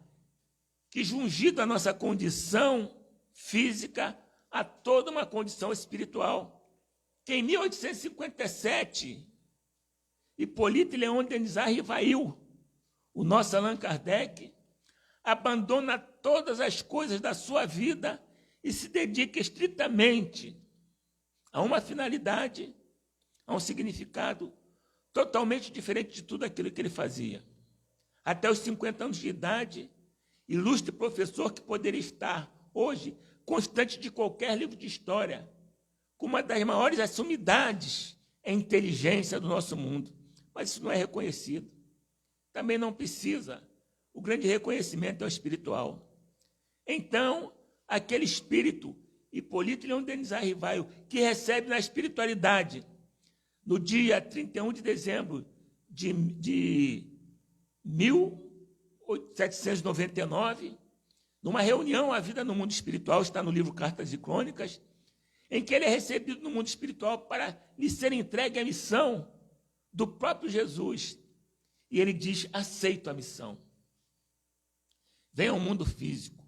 que, jungido a nossa condição física, há toda uma condição espiritual. Que em 1857, Hippolyte Léon Denis Rivail, o nosso Allan Kardec, abandona todas as coisas da sua vida e se dedica estritamente a uma finalidade, a um significado totalmente diferente de tudo aquilo que ele fazia. Até os 50 anos de idade, ilustre professor que poderia estar hoje constante de qualquer livro de história, com uma das maiores sumidades em inteligência do nosso mundo. Mas isso não é reconhecido. Também não precisa. O grande reconhecimento é o espiritual. Então, aquele espírito, Hippolyte Léon Denis Rivail, que recebe na espiritualidade, no dia 31 de dezembro de 1799, numa reunião, A Vida no Mundo Espiritual, está no livro Cartas e Crônicas, em que ele é recebido no mundo espiritual para lhe ser entregue a missão do próprio Jesus. E ele diz: aceito a missão. Vem ao mundo físico,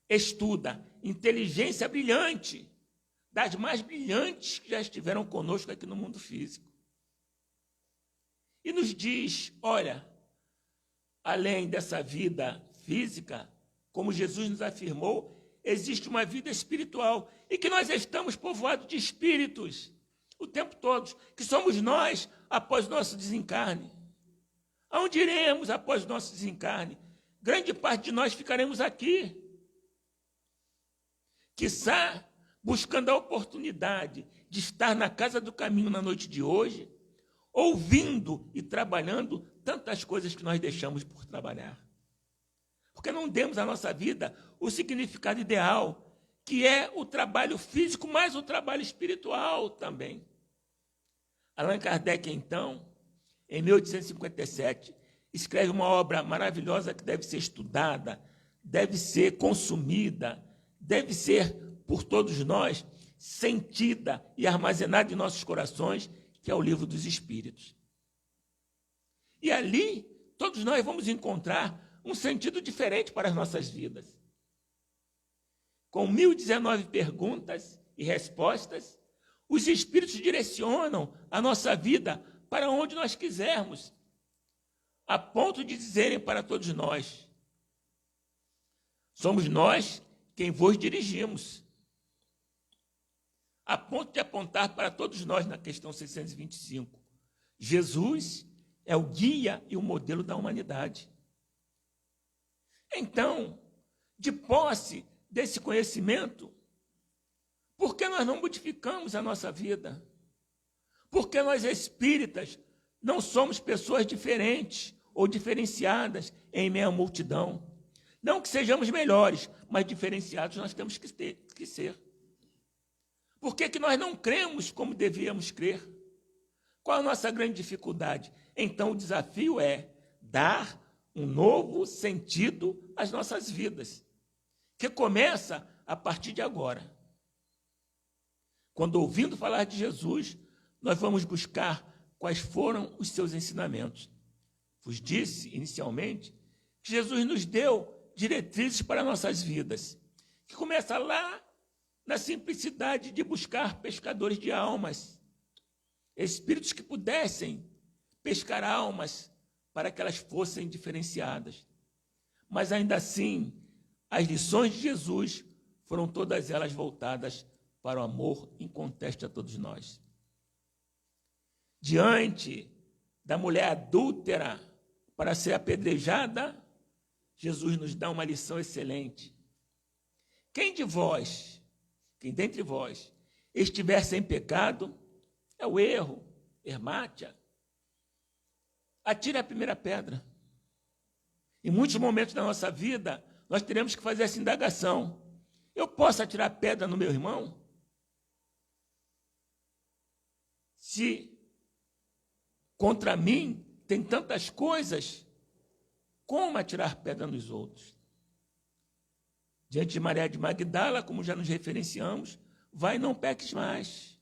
estuda, inteligência brilhante, das mais brilhantes que já estiveram conosco aqui no mundo físico. E nos diz: olha, além dessa vida física, como Jesus nos afirmou, existe uma vida espiritual e que nós estamos povoados de espíritos o tempo todo, que somos nós após nosso desencarne. Aonde iremos após nosso desencarne? Grande parte de nós ficaremos aqui. Quiçá buscando a oportunidade de estar na casa do caminho na noite de hoje, ouvindo e trabalhando tantas coisas que nós deixamos por trabalhar. Porque não demos à nossa vida o significado ideal, que é o trabalho físico, mas o trabalho espiritual também. Allan Kardec, então, em 1857, escreve uma obra maravilhosa que deve ser estudada, deve ser consumida, deve ser, por todos nós, sentida e armazenada em nossos corações, que é o Livro dos Espíritos. E ali, todos nós vamos encontrar um sentido diferente para as nossas vidas. Com 1019 perguntas e respostas, os Espíritos direcionam a nossa vida para onde nós quisermos, a ponto de dizerem para todos nós: somos nós quem vos dirigimos. A ponto de apontar para todos nós na questão 625. Jesus é o guia e o modelo da humanidade. Então, de posse desse conhecimento, por que nós não modificamos a nossa vida? Por que nós espíritas não somos pessoas diferentes ou diferenciadas em meio à multidão? Não que sejamos melhores, mas diferenciados nós temos que ser. Por que nós não cremos como devíamos crer? Qual a nossa grande dificuldade? Então, o desafio é dar um novo sentido às nossas vidas, que começa a partir de agora. Quando, ouvindo falar de Jesus, nós vamos buscar quais foram os seus ensinamentos. Vos disse, inicialmente, que Jesus nos deu diretrizes para nossas vidas, que começa lá na simplicidade de buscar pescadores de almas, espíritos que pudessem pescar almas para que elas fossem diferenciadas. Mas, ainda assim, as lições de Jesus foram todas elas voltadas para o amor inconteste a todos nós. Diante da mulher adúltera para ser apedrejada, Jesus nos dá uma lição excelente. Quem dentre vós, estiver sem pecado, é o erro, ermátia. Atire a primeira pedra. Em muitos momentos da nossa vida, nós teremos que fazer essa indagação. Eu posso atirar pedra no meu irmão? Se contra mim tem tantas coisas, como atirar pedra nos outros? Diante de Maria de Magdala, como já nos referenciamos, vai, não peques mais.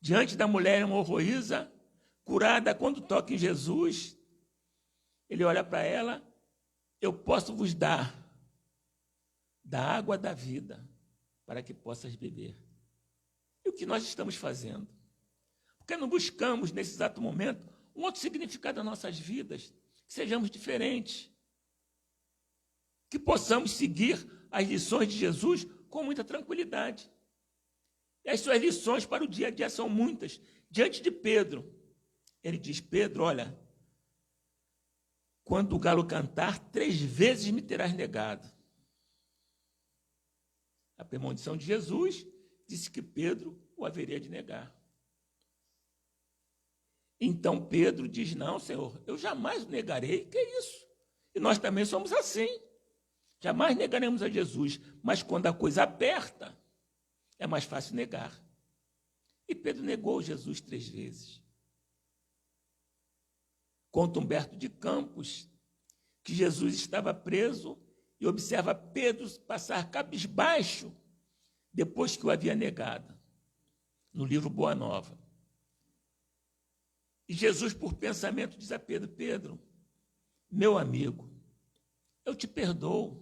Diante da mulher hemorroísa, curada quando toca em Jesus, ele olha para ela: eu posso vos dar da água da vida, para que possas beber. E o que nós estamos fazendo? Porque não buscamos, nesse exato momento, um outro significado das nossas vidas, que sejamos diferentes, que possamos seguir as lições de Jesus com muita tranquilidade. E as suas lições para o dia a dia são muitas. Diante de Pedro, ele diz: Pedro, olha, quando o galo cantar, 3 vezes me terás negado. A premonição de Jesus disse que Pedro o haveria de negar. Então Pedro diz: não, Senhor, eu jamais o negarei. Que é isso? E nós também somos assim. Jamais negaremos a Jesus, mas quando a coisa aperta, é mais fácil negar. E Pedro negou Jesus 3 vezes. Conta Humberto de Campos que Jesus estava preso e observa Pedro passar cabisbaixo depois que o havia negado, no livro Boa Nova. E Jesus, por pensamento, diz a Pedro: Pedro, meu amigo, eu te perdoo.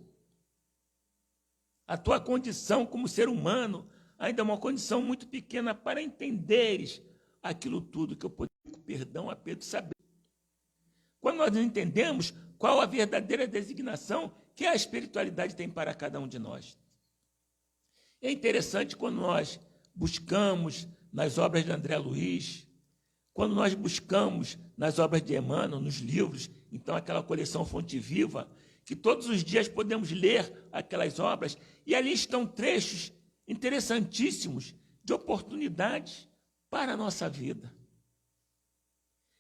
A tua condição como ser humano ainda é uma condição muito pequena para entenderes aquilo tudo que eu poderia pedir perdão a Pedro saber. Quando nós entendemos qual a verdadeira designação que a espiritualidade tem para cada um de nós. É interessante quando nós buscamos nas obras de André Luiz, quando nós buscamos nas obras de Emmanuel, nos livros, então aquela coleção Fonte Viva, que todos os dias podemos ler aquelas obras, e ali estão trechos interessantíssimos de oportunidades para a nossa vida.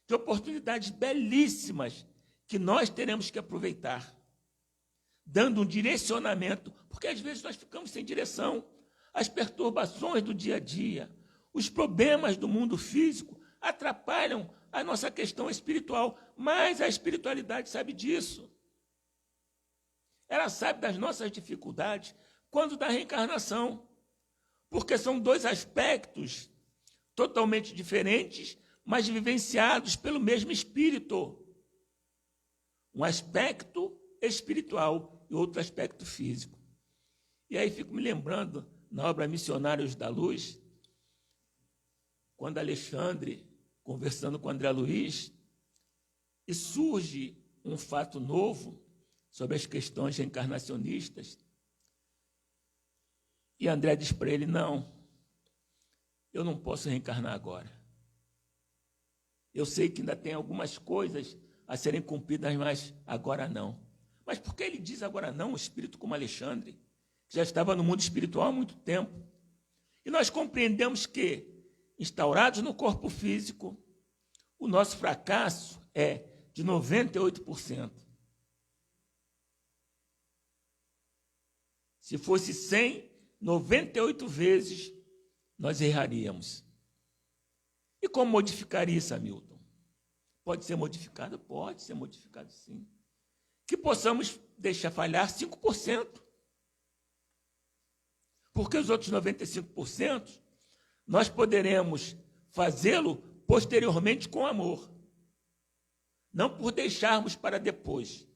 De oportunidades belíssimas que nós teremos que aproveitar, dando um direcionamento, porque às vezes nós ficamos sem direção. As perturbações do dia a dia, os problemas do mundo físico atrapalham a nossa questão espiritual, mas a espiritualidade sabe disso. Ela sabe das nossas dificuldades quando da reencarnação, porque são 2 aspectos totalmente diferentes, mas vivenciados pelo mesmo espírito. Um aspecto espiritual e outro aspecto físico. E aí fico me lembrando, na obra Missionários da Luz, quando Alexandre, conversando com André Luiz, e surge um fato novo sobre as questões reencarnacionistas, e André diz para ele: não, eu não posso reencarnar agora. Eu sei que ainda tem algumas coisas a serem cumpridas, mas agora não. Mas por que ele diz agora não, um espírito como Alexandre, que já estava no mundo espiritual há muito tempo? E nós compreendemos que, instaurados no corpo físico, o nosso fracasso é de 98%. Se fosse 100, 98 vezes nós erraríamos. E como modificar isso, Hamilton? Pode ser modificado? Pode ser modificado, sim. Que possamos deixar falhar 5%. Porque os outros 95%, nós poderemos fazê-lo posteriormente com amor. Não por deixarmos para depois.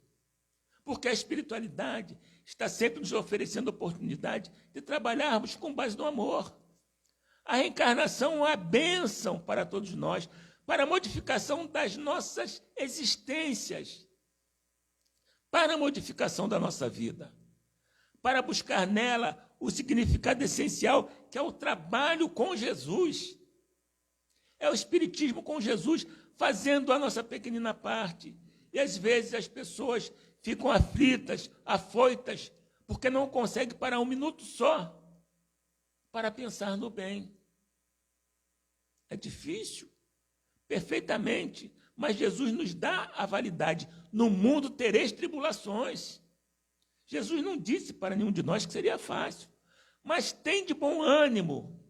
Porque a espiritualidade está sempre nos oferecendo a oportunidade de trabalharmos com base no amor. A reencarnação é uma bênção para todos nós, para a modificação das nossas existências, para a modificação da nossa vida, para buscar nela o significado essencial, que é o trabalho com Jesus. É o espiritismo com Jesus, fazendo a nossa pequenina parte. E às vezes as pessoas ficam aflitas, afoitas, porque não conseguem parar um minuto só para pensar no bem. É difícil, perfeitamente, mas Jesus nos dá a validade. No mundo tereis tribulações. Jesus não disse para nenhum de nós que seria fácil, mas tem de bom ânimo,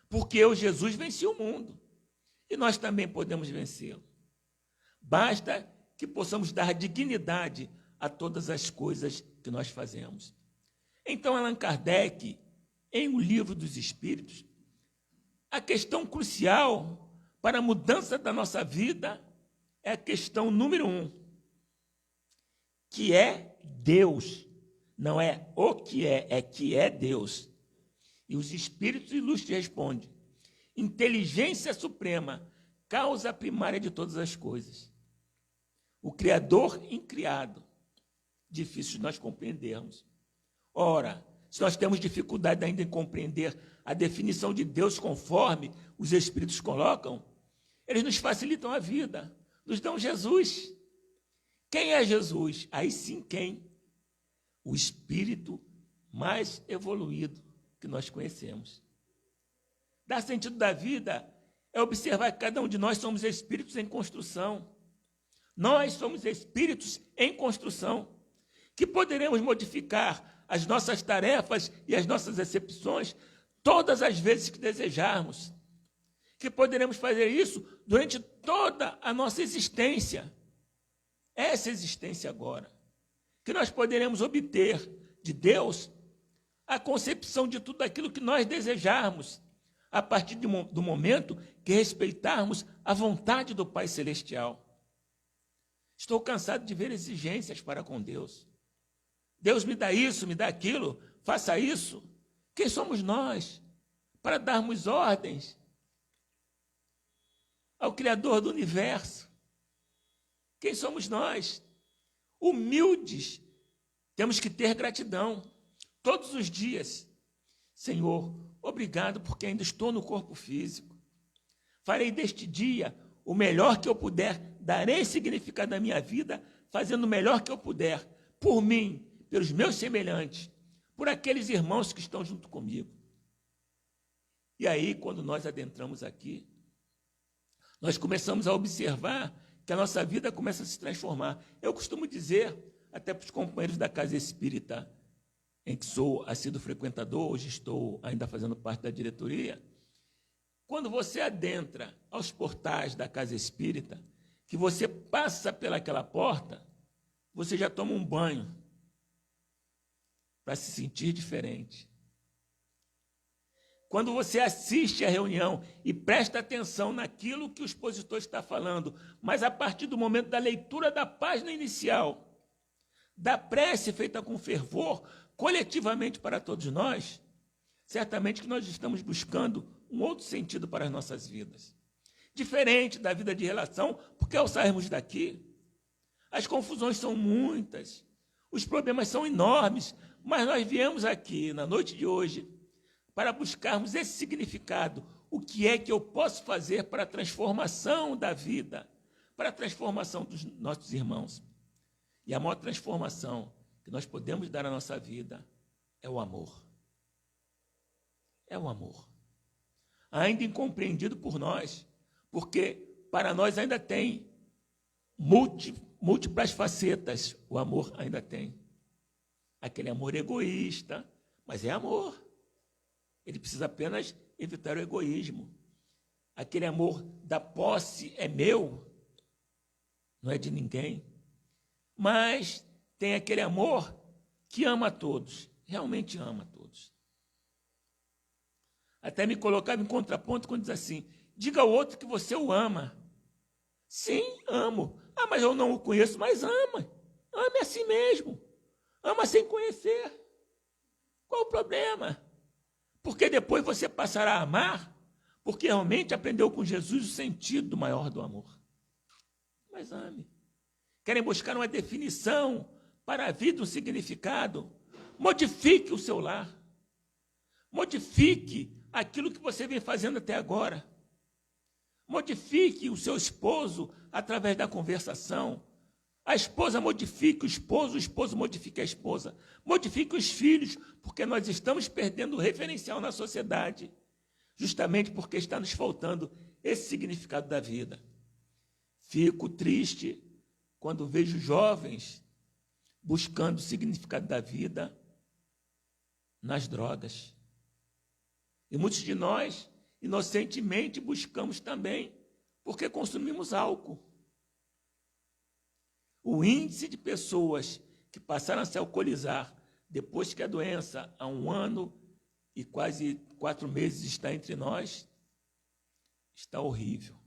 porque eu, Jesus, venci o mundo, e nós também podemos vencê-lo. Basta que possamos dar dignidade a todas as coisas que nós fazemos. Então, Allan Kardec, em O Livro dos Espíritos, a questão crucial para a mudança da nossa vida é a questão número 1. que é Deus. Não é o que é que é Deus. E os espíritos ilustres respondem: inteligência suprema, causa primária de todas as coisas. O Criador incriado. Difícil de nós compreendermos. Ora, se nós temos dificuldade ainda em compreender a definição de Deus conforme os Espíritos colocam, eles nos facilitam a vida, nos dão Jesus. Quem é Jesus? Aí sim, quem? O Espírito mais evoluído que nós conhecemos. Dar sentido da vida é observar que cada um de nós somos espíritos em construção. Nós somos espíritos em construção, que poderemos modificar as nossas tarefas e as nossas excepções todas as vezes que desejarmos, que poderemos fazer isso durante toda a nossa existência, essa existência agora, que nós poderemos obter de Deus a concepção de tudo aquilo que nós desejarmos, a partir do momento que respeitarmos a vontade do Pai Celestial. Estou cansado de ver exigências para com Deus. Deus me dá isso, me dá aquilo, faça isso. Quem somos nós para darmos ordens ao Criador do universo? Quem somos nós? Humildes, temos que ter gratidão todos os dias. Senhor, obrigado porque ainda estou no corpo físico. Farei deste dia o melhor que eu puder, darei significado à minha vida, fazendo o melhor que eu puder, por mim, pelos meus semelhantes, por aqueles irmãos que estão junto comigo. E aí, quando nós adentramos aqui, nós começamos a observar que a nossa vida começa a se transformar. Eu costumo dizer, até para os companheiros da Casa Espírita, em que sou assíduo frequentador, hoje estou ainda fazendo parte da diretoria, quando você adentra aos portais da Casa Espírita, que você passa pelaquela porta, você já toma um banho para se sentir diferente. Quando você assiste à reunião e presta atenção naquilo que o expositor está falando, mas a partir do momento da leitura da página inicial, da prece feita com fervor, coletivamente para todos nós, certamente que nós estamos buscando um outro sentido para as nossas vidas. Diferente da vida de relação, porque ao sairmos daqui, as confusões são muitas, os problemas são enormes, mas nós viemos aqui, na noite de hoje, para buscarmos esse significado. O que é que eu posso fazer para a transformação da vida, para a transformação dos nossos irmãos? E a maior transformação que nós podemos dar à nossa vida é o amor. É o amor. Ainda incompreendido por nós, porque para nós ainda tem múltiplas facetas, o amor ainda tem. Aquele amor egoísta, mas é amor. Ele precisa apenas evitar o egoísmo. Aquele amor da posse é meu, não é de ninguém. Mas tem aquele amor que ama a todos, realmente ama a todos. Até me colocava em contraponto quando diz assim: diga ao outro que você o ama. Sim, amo. Ah, mas eu não o conheço, mas ama. Ame a si mesmo. Ama sem conhecer. Qual o problema? Porque depois você passará a amar, porque realmente aprendeu com Jesus o sentido maior do amor. Mas ame. Querem buscar uma definição para a vida, um significado? Modifique o seu lar. Modifique aquilo que você vem fazendo até agora. Modifique o seu esposo através da conversação. A esposa modifique o esposo modifique a esposa. Modifique os filhos, porque nós estamos perdendo o referencial na sociedade, justamente porque está nos faltando esse significado da vida. Fico triste quando vejo jovens buscando o significado da vida nas drogas. E muitos de nós, inocentemente, buscamos também, porque consumimos álcool. O índice de pessoas que passaram a se alcoolizar depois que a doença, há 1 ano e quase 4 meses, está entre nós, está horrível.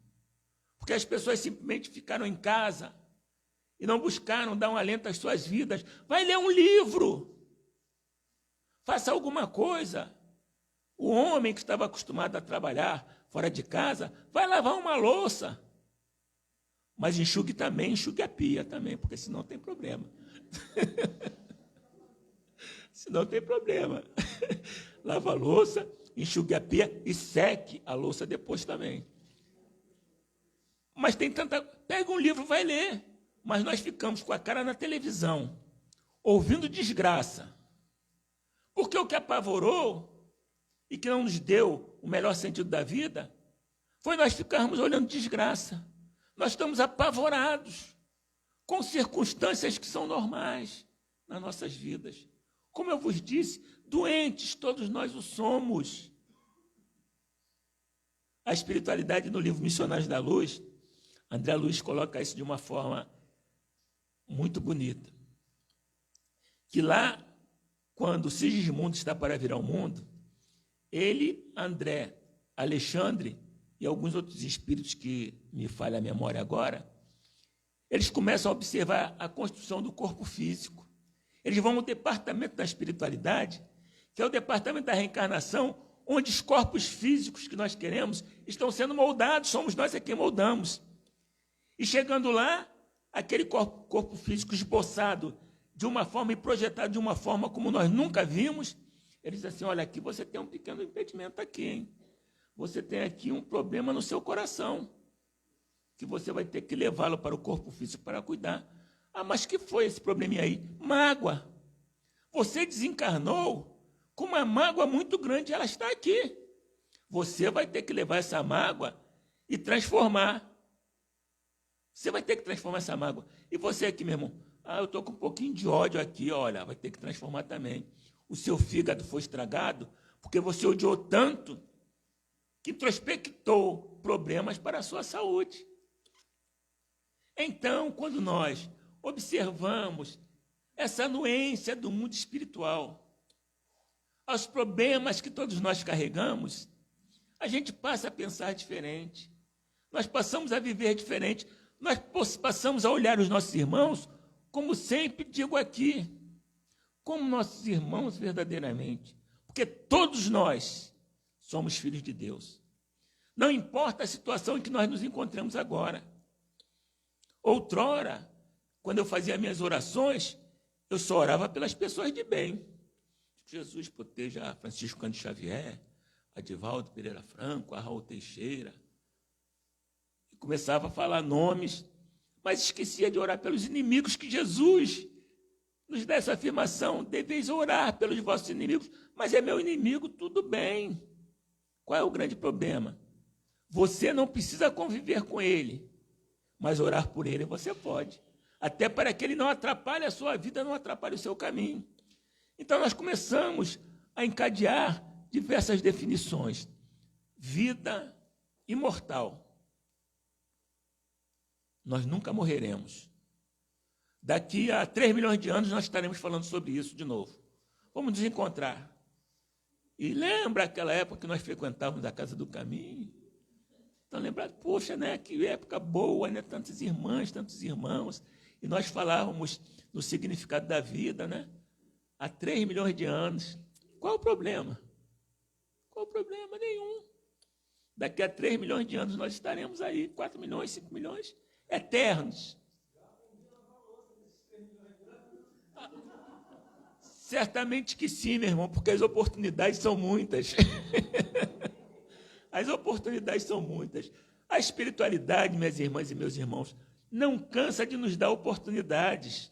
Porque as pessoas simplesmente ficaram em casa e não buscaram dar um alento às suas vidas. Vai ler um livro. Faça alguma coisa. O homem que estava acostumado a trabalhar fora de casa, vai lavar uma louça. Mas enxugue a pia também, porque senão tem problema. Senão tem problema. Lava a louça, enxugue a pia e seque a louça depois também. Mas tem tanta... Pega um livro, vai ler. Mas nós ficamos com a cara na televisão, ouvindo desgraça. Porque o que apavorou e que não nos deu o melhor sentido da vida foi nós ficarmos olhando desgraça. Nós estamos apavorados com circunstâncias que são normais nas nossas vidas. Como eu vos disse, doentes todos nós o somos. A espiritualidade no livro Missionários da Luz, André Luiz coloca isso de uma forma muito bonita. Que lá, quando Sigismundo está para vir ao mundo, ele, André, Alexandre e alguns outros espíritos que me falha a memória agora, eles começam a observar a construção do corpo físico. Eles vão ao departamento da espiritualidade, que é o departamento da reencarnação, onde os corpos físicos que nós queremos estão sendo moldados, somos nós quem moldamos. E chegando lá, aquele corpo físico esboçado de uma forma e projetado de uma forma como nós nunca vimos, ele diz assim, olha, aqui você tem um pequeno impedimento aqui, hein? Você tem aqui um problema no seu coração, que você vai ter que levá-lo para o corpo físico para cuidar. Ah, mas que foi esse probleminha aí? Mágoa. Você desencarnou com uma mágoa muito grande, ela está aqui. Você vai ter que levar essa mágoa e transformar. Você vai ter que transformar essa mágoa. E você aqui, meu irmão, eu estou com um pouquinho de ódio aqui, olha, vai ter que transformar também. O seu fígado foi estragado porque você odiou tanto que introspectou problemas para a sua saúde. Então, quando nós observamos essa anuência do mundo espiritual, aos problemas que todos nós carregamos, a gente passa a pensar diferente. Nós passamos a viver diferente. Nós passamos a olhar os nossos irmãos, como sempre digo aqui, como nossos irmãos verdadeiramente. Porque todos nós somos filhos de Deus. Não importa a situação em que nós nos encontramos agora. Outrora, quando eu fazia minhas orações, eu só orava pelas pessoas de bem. Jesus proteja Francisco Cândido Xavier, Adivaldo Pereira Franco, Raul Teixeira. E começava a falar nomes, mas esquecia de orar pelos inimigos, que Jesus nos dá essa afirmação, deveis orar pelos vossos inimigos, mas é meu inimigo, tudo bem. Qual é o grande problema? Você não precisa conviver com ele, mas orar por ele você pode. Até para que ele não atrapalhe a sua vida, não atrapalhe o seu caminho. Então, nós começamos a encadear diversas definições. Vida imortal. Nós nunca morreremos. Daqui a 3 milhões de anos, nós estaremos falando sobre isso de novo. Vamos nos encontrar. E lembra aquela época que nós frequentávamos a Casa do Caminho? Então, lembra, poxa, né, que época boa, né, tantas irmãs, tantos irmãos. E nós falávamos no significado da vida, né? Há 3 milhões de anos. Qual o problema? Qual o problema? Nenhum. Daqui a 3 milhões de anos nós estaremos aí, 4 milhões, 5 milhões, eternos. Certamente que sim, meu irmão, porque as oportunidades são muitas. As oportunidades são muitas. A espiritualidade, minhas irmãs e meus irmãos, não cansa de nos dar oportunidades.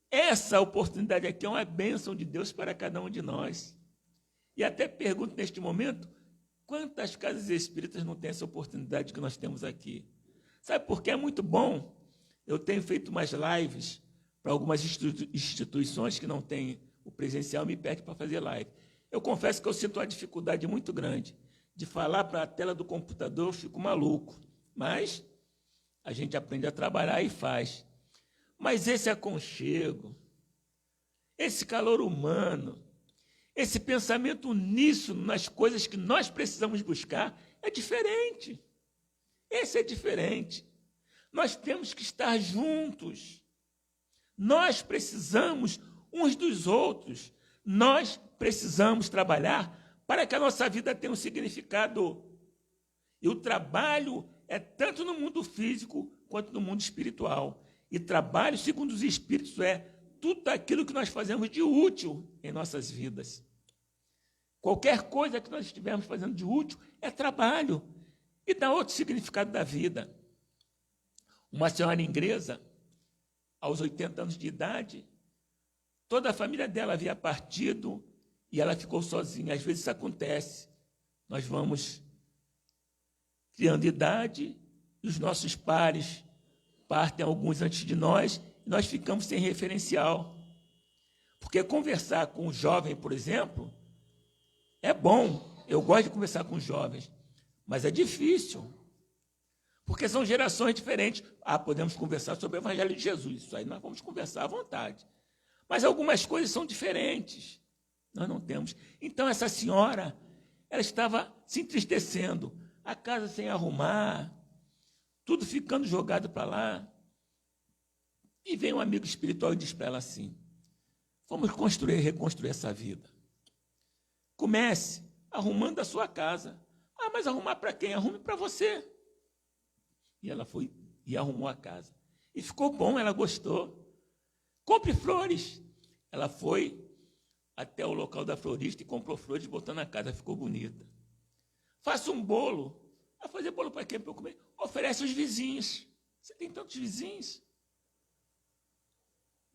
Essa oportunidade aqui é uma bênção de Deus para cada um de nós. E até pergunto neste momento, quantas casas espíritas não têm essa oportunidade que nós temos aqui? Sabe por que é muito bom? Eu tenho feito umas lives para algumas instituições que não têm o presencial, me pedem para fazer live. Eu confesso que eu sinto uma dificuldade muito grande de falar para a tela do computador, eu fico maluco. Mas a gente aprende a trabalhar e faz. Mas esse aconchego, esse calor humano, esse pensamento uníssono nas coisas que nós precisamos buscar é diferente. Esse é diferente. Nós temos que estar juntos. Nós precisamos uns dos outros. Nós precisamos trabalhar para que a nossa vida tenha um significado. E o trabalho é tanto no mundo físico quanto no mundo espiritual. E trabalho, segundo os Espíritos, é tudo aquilo que nós fazemos de útil em nossas vidas. Qualquer coisa que nós estivermos fazendo de útil é trabalho e dá outro significado da vida. Uma senhora inglesa, aos 80 anos de idade, toda a família dela havia partido e ela ficou sozinha. Às vezes isso acontece. Nós vamos criando idade e os nossos pares partem alguns antes de nós e nós ficamos sem referencial. Porque conversar com um jovem, por exemplo, é bom. Eu gosto de conversar com os jovens, mas é difícil. Porque são gerações diferentes. Podemos conversar sobre o Evangelho de Jesus. Isso aí nós vamos conversar à vontade. Mas algumas coisas são diferentes. Nós não temos. Então, essa senhora, ela estava se entristecendo. A casa sem arrumar, tudo ficando jogado para lá. E vem um amigo espiritual e diz para ela assim: vamos construir e reconstruir essa vida. Comece arrumando a sua casa. Mas arrumar para quem? Arrume para você. E ela foi e arrumou a casa. E ficou bom, ela gostou. Compre flores. Ela foi até o local da florista e comprou flores, botou na casa, ficou bonita. Faça um bolo. Fazer bolo para quem? Para eu comer? Oferece aos vizinhos. Você tem tantos vizinhos.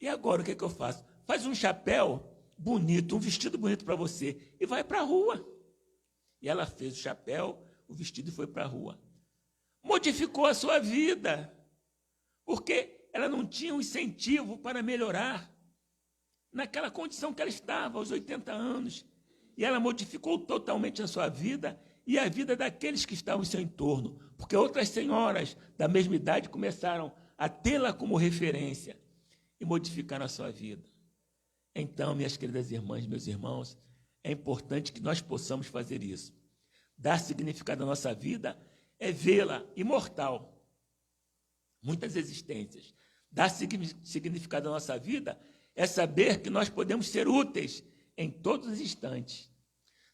E agora o que é que eu faço? Faz um chapéu bonito, um vestido bonito para você e vai para a rua. E ela fez o chapéu, o vestido e foi para a rua. Modificou a sua vida, porque ela não tinha um incentivo para melhorar naquela condição que ela estava, aos 80 anos. E ela modificou totalmente a sua vida e a vida daqueles que estavam em seu entorno, porque outras senhoras da mesma idade começaram a tê-la como referência e modificaram a sua vida. Então, minhas queridas irmãs, meus irmãos, é importante que nós possamos fazer isso. Dar significado à nossa vida é vê-la imortal. Muitas existências. Dar significado à nossa vida é saber que nós podemos ser úteis em todos os instantes.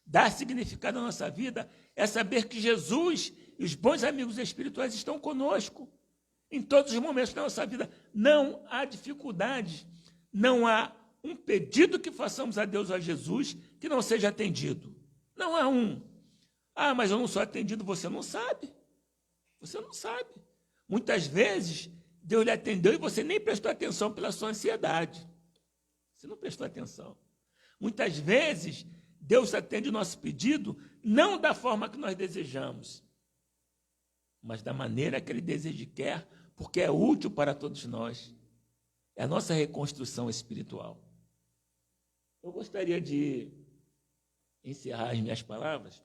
Dar significado à nossa vida é saber que Jesus e os bons amigos espirituais estão conosco em todos os momentos da nossa vida. Não há dificuldade, não há um pedido que façamos a Deus, a Jesus, que não seja atendido. Não há um. Mas eu não sou atendido, você não sabe. Você não sabe. Muitas vezes, Deus lhe atendeu e você nem prestou atenção pela sua ansiedade. Você não prestou atenção. Muitas vezes, Deus atende o nosso pedido não da forma que nós desejamos, mas da maneira que Ele deseja e quer, porque é útil para todos nós. É a nossa reconstrução espiritual. Eu gostaria de encerrar as minhas palavras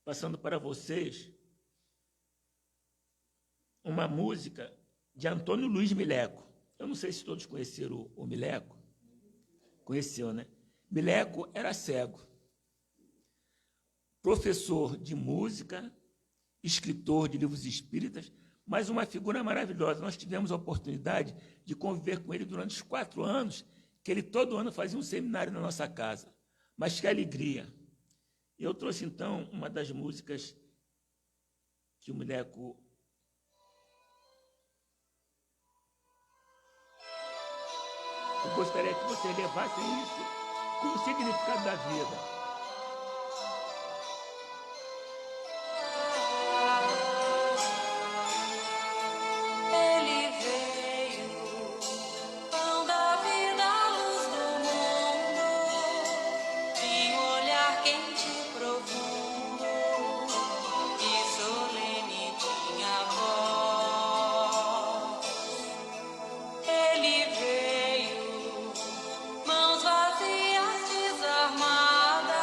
passando para vocês uma música de Antônio Luiz Mileco. Eu não sei se todos conheceram o Mileco. Conheceu, né? Mileco era cego, professor de música, escritor de livros espíritas, mas uma figura maravilhosa. Nós tivemos a oportunidade de conviver com ele durante os 4 anos, que ele todo ano fazia um seminário na nossa casa. Mas que alegria! Eu trouxe, então, uma das músicas que o Mileco... Eu gostaria que vocês levassem isso como significado da vida. Mãos vazias, desarmadas.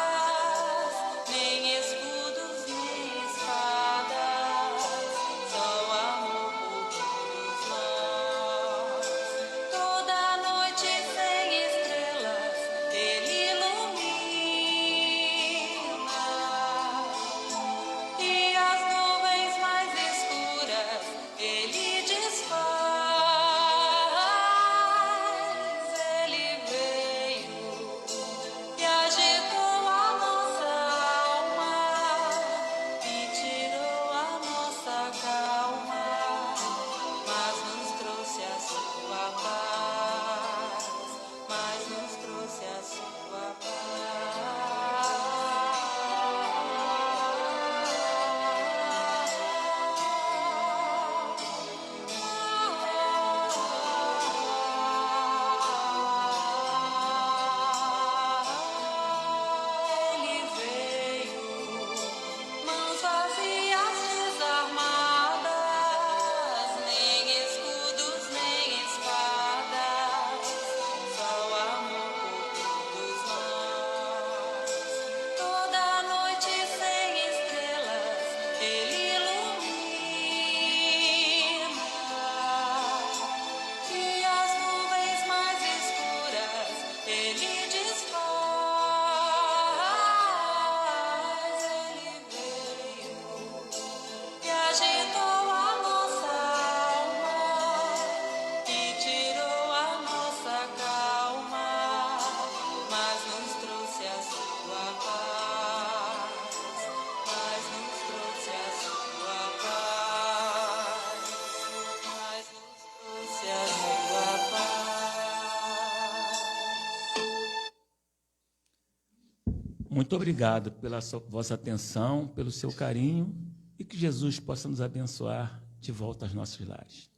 Muito obrigado pela vossa atenção, pelo seu carinho e que Jesus possa nos abençoar de volta aos nossos lares.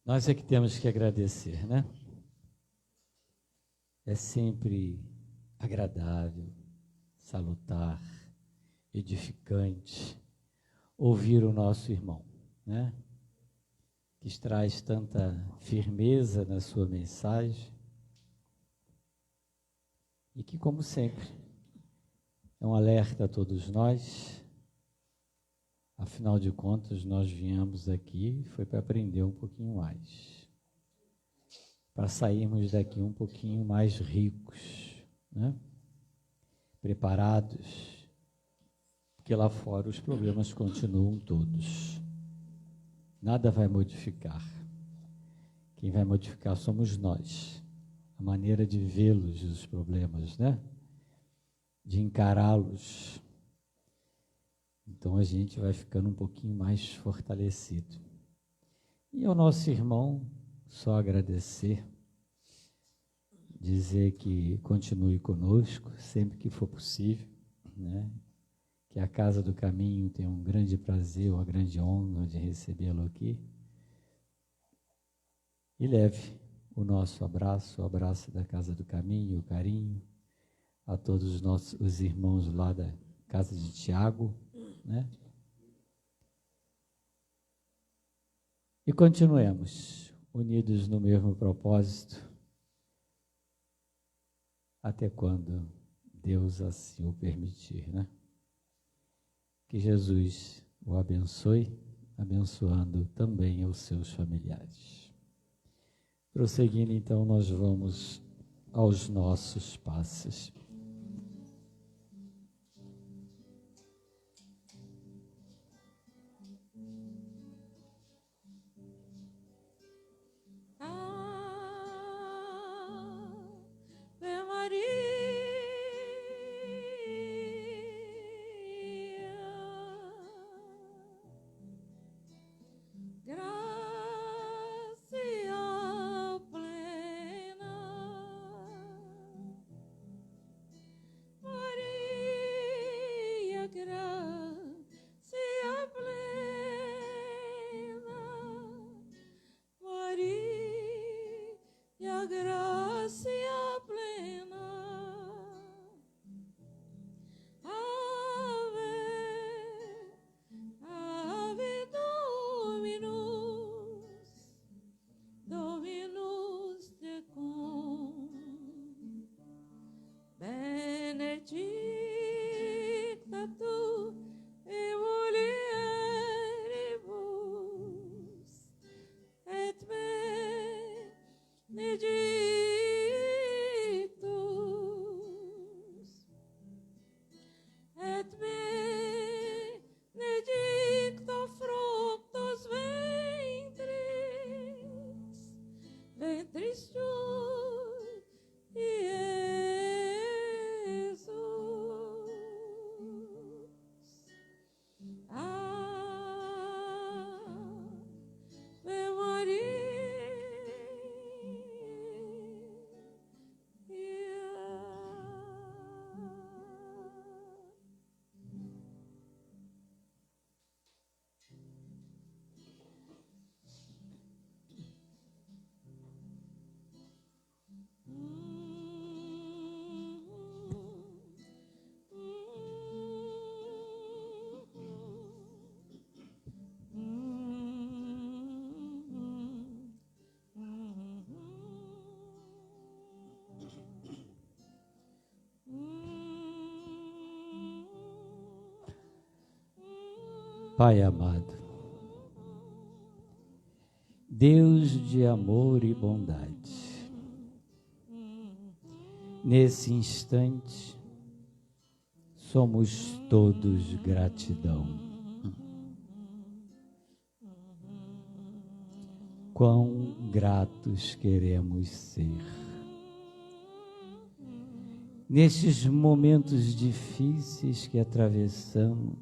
Nós é que temos que agradecer, né? É sempre agradável, salutar, edificante ouvir o nosso irmão, né? Que traz tanta firmeza na sua mensagem e que, como sempre, é um alerta a todos nós. Afinal de contas, nós viemos aqui foi para aprender um pouquinho mais, para sairmos daqui um pouquinho mais ricos, né? Preparados, porque lá fora os problemas continuam todos. Nada vai modificar. Quem vai modificar somos nós. A maneira de vê-los, os problemas, né? De encará-los. Então a gente vai ficando um pouquinho mais fortalecido. E ao nosso irmão, só agradecer, dizer que continue conosco sempre que for possível, né? Que a Casa do Caminho tem um grande prazer, uma grande honra de recebê-lo aqui. E leve o nosso abraço, o abraço da Casa do Caminho, o carinho a todos os irmãos lá da Casa de Tiago, né? E continuemos unidos no mesmo propósito, até quando Deus assim o permitir, né? Que Jesus o abençoe, abençoando também os seus familiares. Prosseguindo, então, nós vamos aos nossos passos. Ave Maria, gracia plena, Maria, gracia plena, Maria, gracia plena, Ave, Ave Dominus, Dominus tecum, benedicta tu in mulieribus, et benedictus, et benedicto fructus ventris tui, Iesus. Ave Maria. Pai amado, Deus de amor e bondade, nesse instante somos todos gratidão. Quão gratos queremos ser. Nestes momentos difíceis que atravessamos,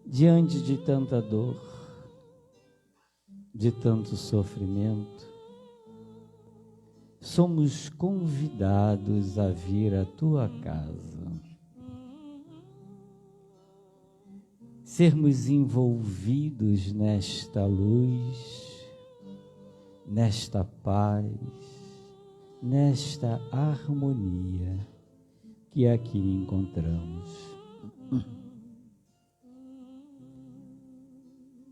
diante de tanta dor, de tanto sofrimento, somos convidados a vir à tua casa, sermos envolvidos nesta luz, nesta paz, nesta harmonia que aqui encontramos.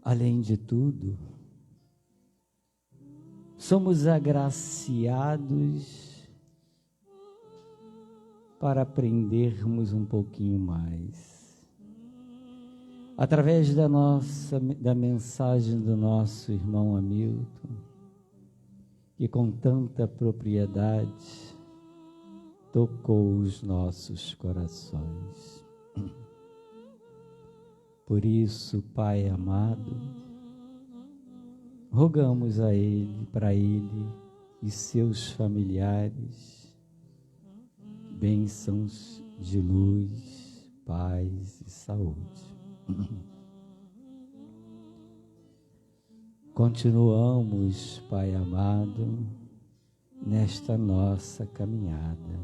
Além de tudo, somos agraciados para aprendermos um pouquinho mais. Através da mensagem do nosso irmão Hamilton, que com tanta propriedade tocou os nossos corações. Por isso, Pai amado, rogamos a Ele, para Ele e seus familiares, bênçãos de luz, paz e saúde. Continuamos, Pai amado, nesta nossa caminhada,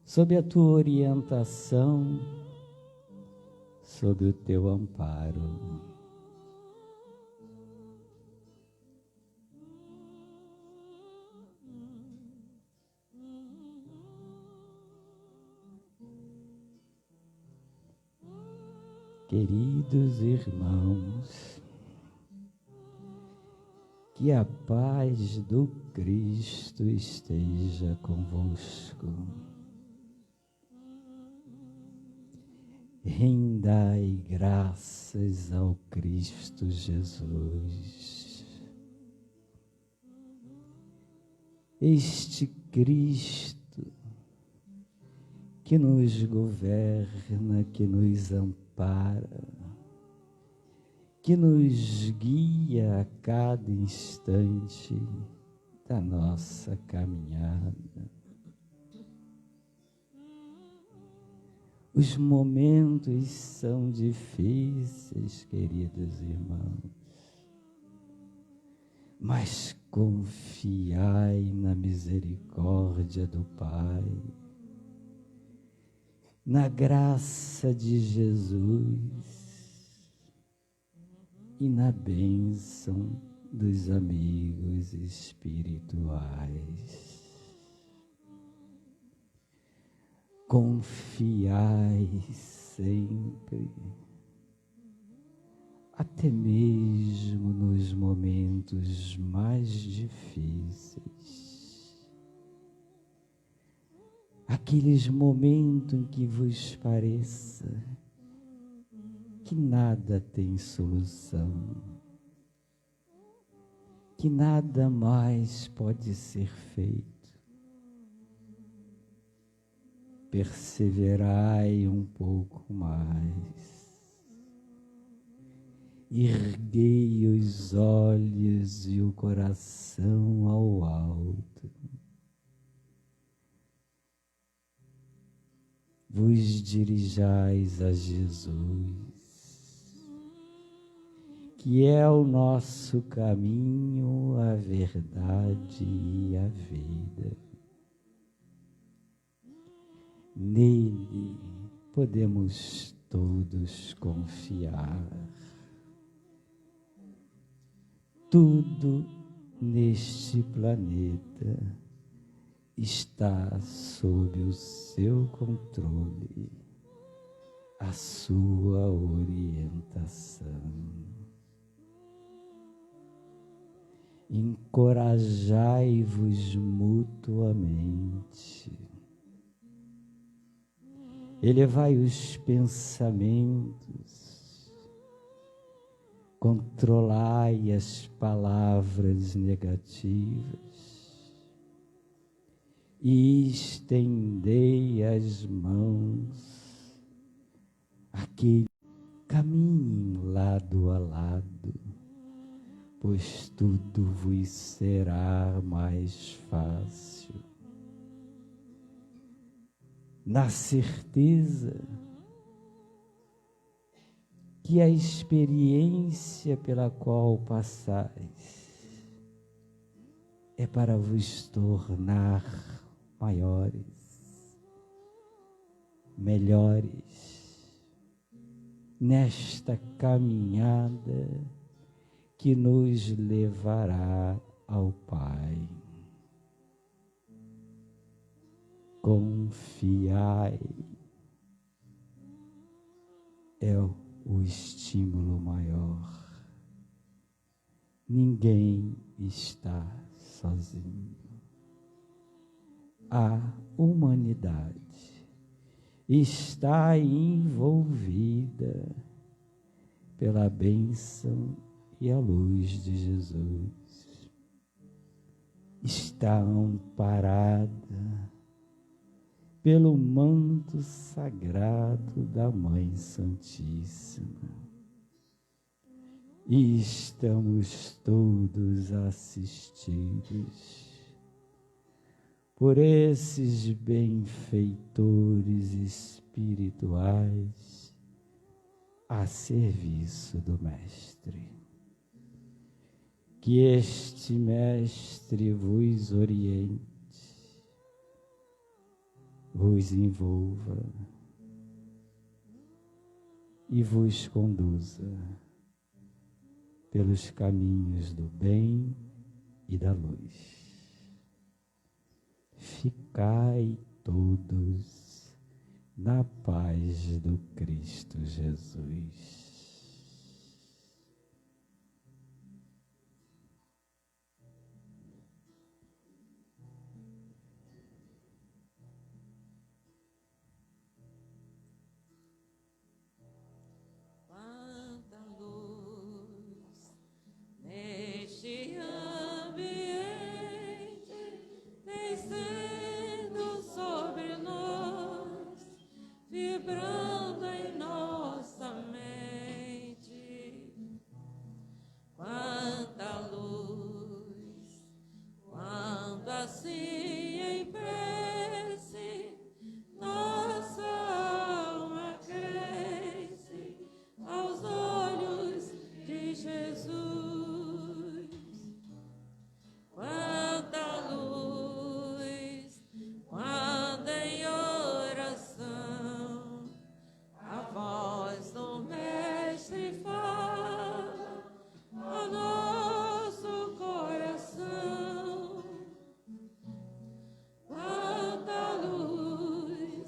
sob a Tua orientação, sob o Teu amparo. Queridos irmãos, que a paz do Cristo esteja convosco. Rendai graças ao Cristo Jesus. Este Cristo que nos governa, que nos ampara, que nos guia a cada instante da nossa caminhada. Os momentos são difíceis, queridos irmãos, mas confiai na misericórdia do Pai, na graça de Jesus e na bênção dos amigos espirituais. Confiai sempre, até mesmo nos momentos mais difíceis, aqueles momentos em que vos pareça que nada tem solução, que nada mais pode ser feito. Perseverai um pouco mais, erguei os olhos e o coração ao alto, vos dirijais a Jesus, que é o nosso caminho, a verdade e a vida. Nele podemos todos confiar. Tudo neste planeta está sob o seu controle, a sua orientação. Encorajai-vos mutuamente. Elevai os pensamentos, controlai as palavras negativas e estendei as mãos àquele caminho lado a lado, pois tudo vos será mais fácil. Na certeza que a experiência pela qual passais é para vos tornar maiores, melhores, nesta caminhada que nos levará ao Pai. Confiai, é o estímulo maior. Ninguém está sozinho. A humanidade está envolvida pela bênção e a luz de Jesus. Está amparada pelo manto sagrado da Mãe Santíssima. E estamos todos assistidos por esses benfeitores espirituais a serviço do Mestre. Que este Mestre vos oriente, vos envolva e vos conduza pelos caminhos do bem e da luz. Ficai todos na paz do Cristo Jesus. Quanta luz neste ambiente, descendo sobre nós, vibrando em nossa mente. Quanta luz, quando assim em prece nossa alma cresce aos olhos de Jesus. Quanta luz, quando em oração a voz do Mestre fala ao nosso coração. Quanta luz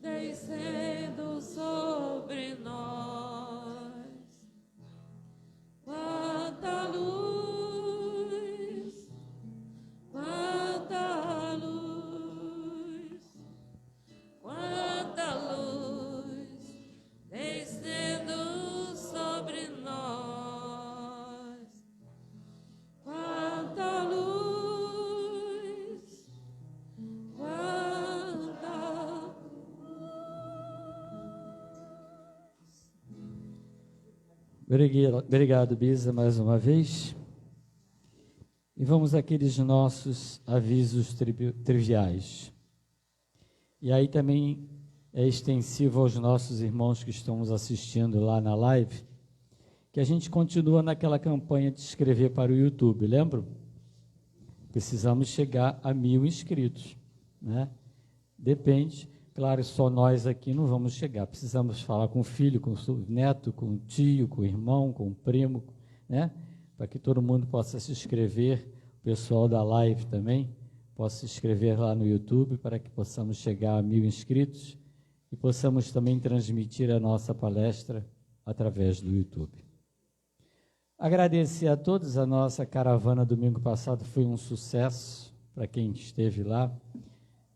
descendo sobre nós. Quanta luz, quanta luz, quanta luz descendo sobre nós. Quanta luz, quanta Obrigado, Bisa, mais uma vez. E vamos àqueles nossos avisos triviais. E aí também é extensivo aos nossos irmãos que estão nos assistindo lá na live, que a gente continua naquela campanha de se inscrever para o YouTube, lembram? Precisamos chegar a 1000 inscritos, né? Depende, claro, só nós aqui não vamos chegar, precisamos falar com o filho, com o neto, com o tio, com o irmão, com o primo, né? Para que todo mundo possa se inscrever, o pessoal da live também possa se inscrever lá no YouTube, para que possamos chegar a 1000 inscritos e possamos também transmitir a nossa palestra através do YouTube. Agradecer a todos, a nossa caravana domingo passado foi um sucesso, para quem esteve lá.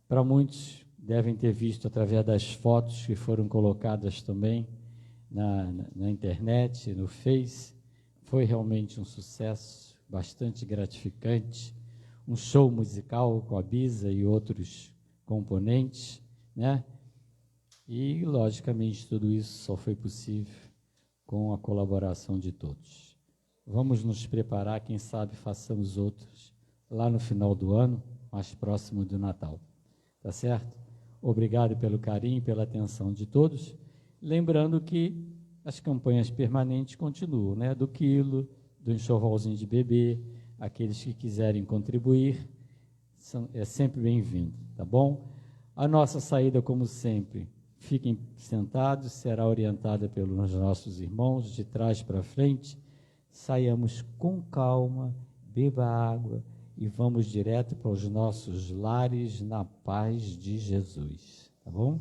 Para muitos devem ter visto através das fotos que foram colocadas também na internet, no Face. Foi realmente um sucesso, bastante gratificante, um show musical com a Bisa e outros componentes, né? E, logicamente, tudo isso só foi possível com a colaboração de todos. Vamos nos preparar, quem sabe façamos outros lá no final do ano, mais próximo do Natal. Tá certo? Obrigado pelo carinho e pela atenção de todos. Lembrando que as campanhas permanentes continuam, né? Do quilo, do enxovalzinho de bebê, aqueles que quiserem contribuir, é sempre bem-vindo, tá bom? A nossa saída, como sempre, fiquem sentados, será orientada pelos nossos irmãos, de trás para frente. Saiamos com calma, beba água e vamos direto para os nossos lares na paz de Jesus, tá bom?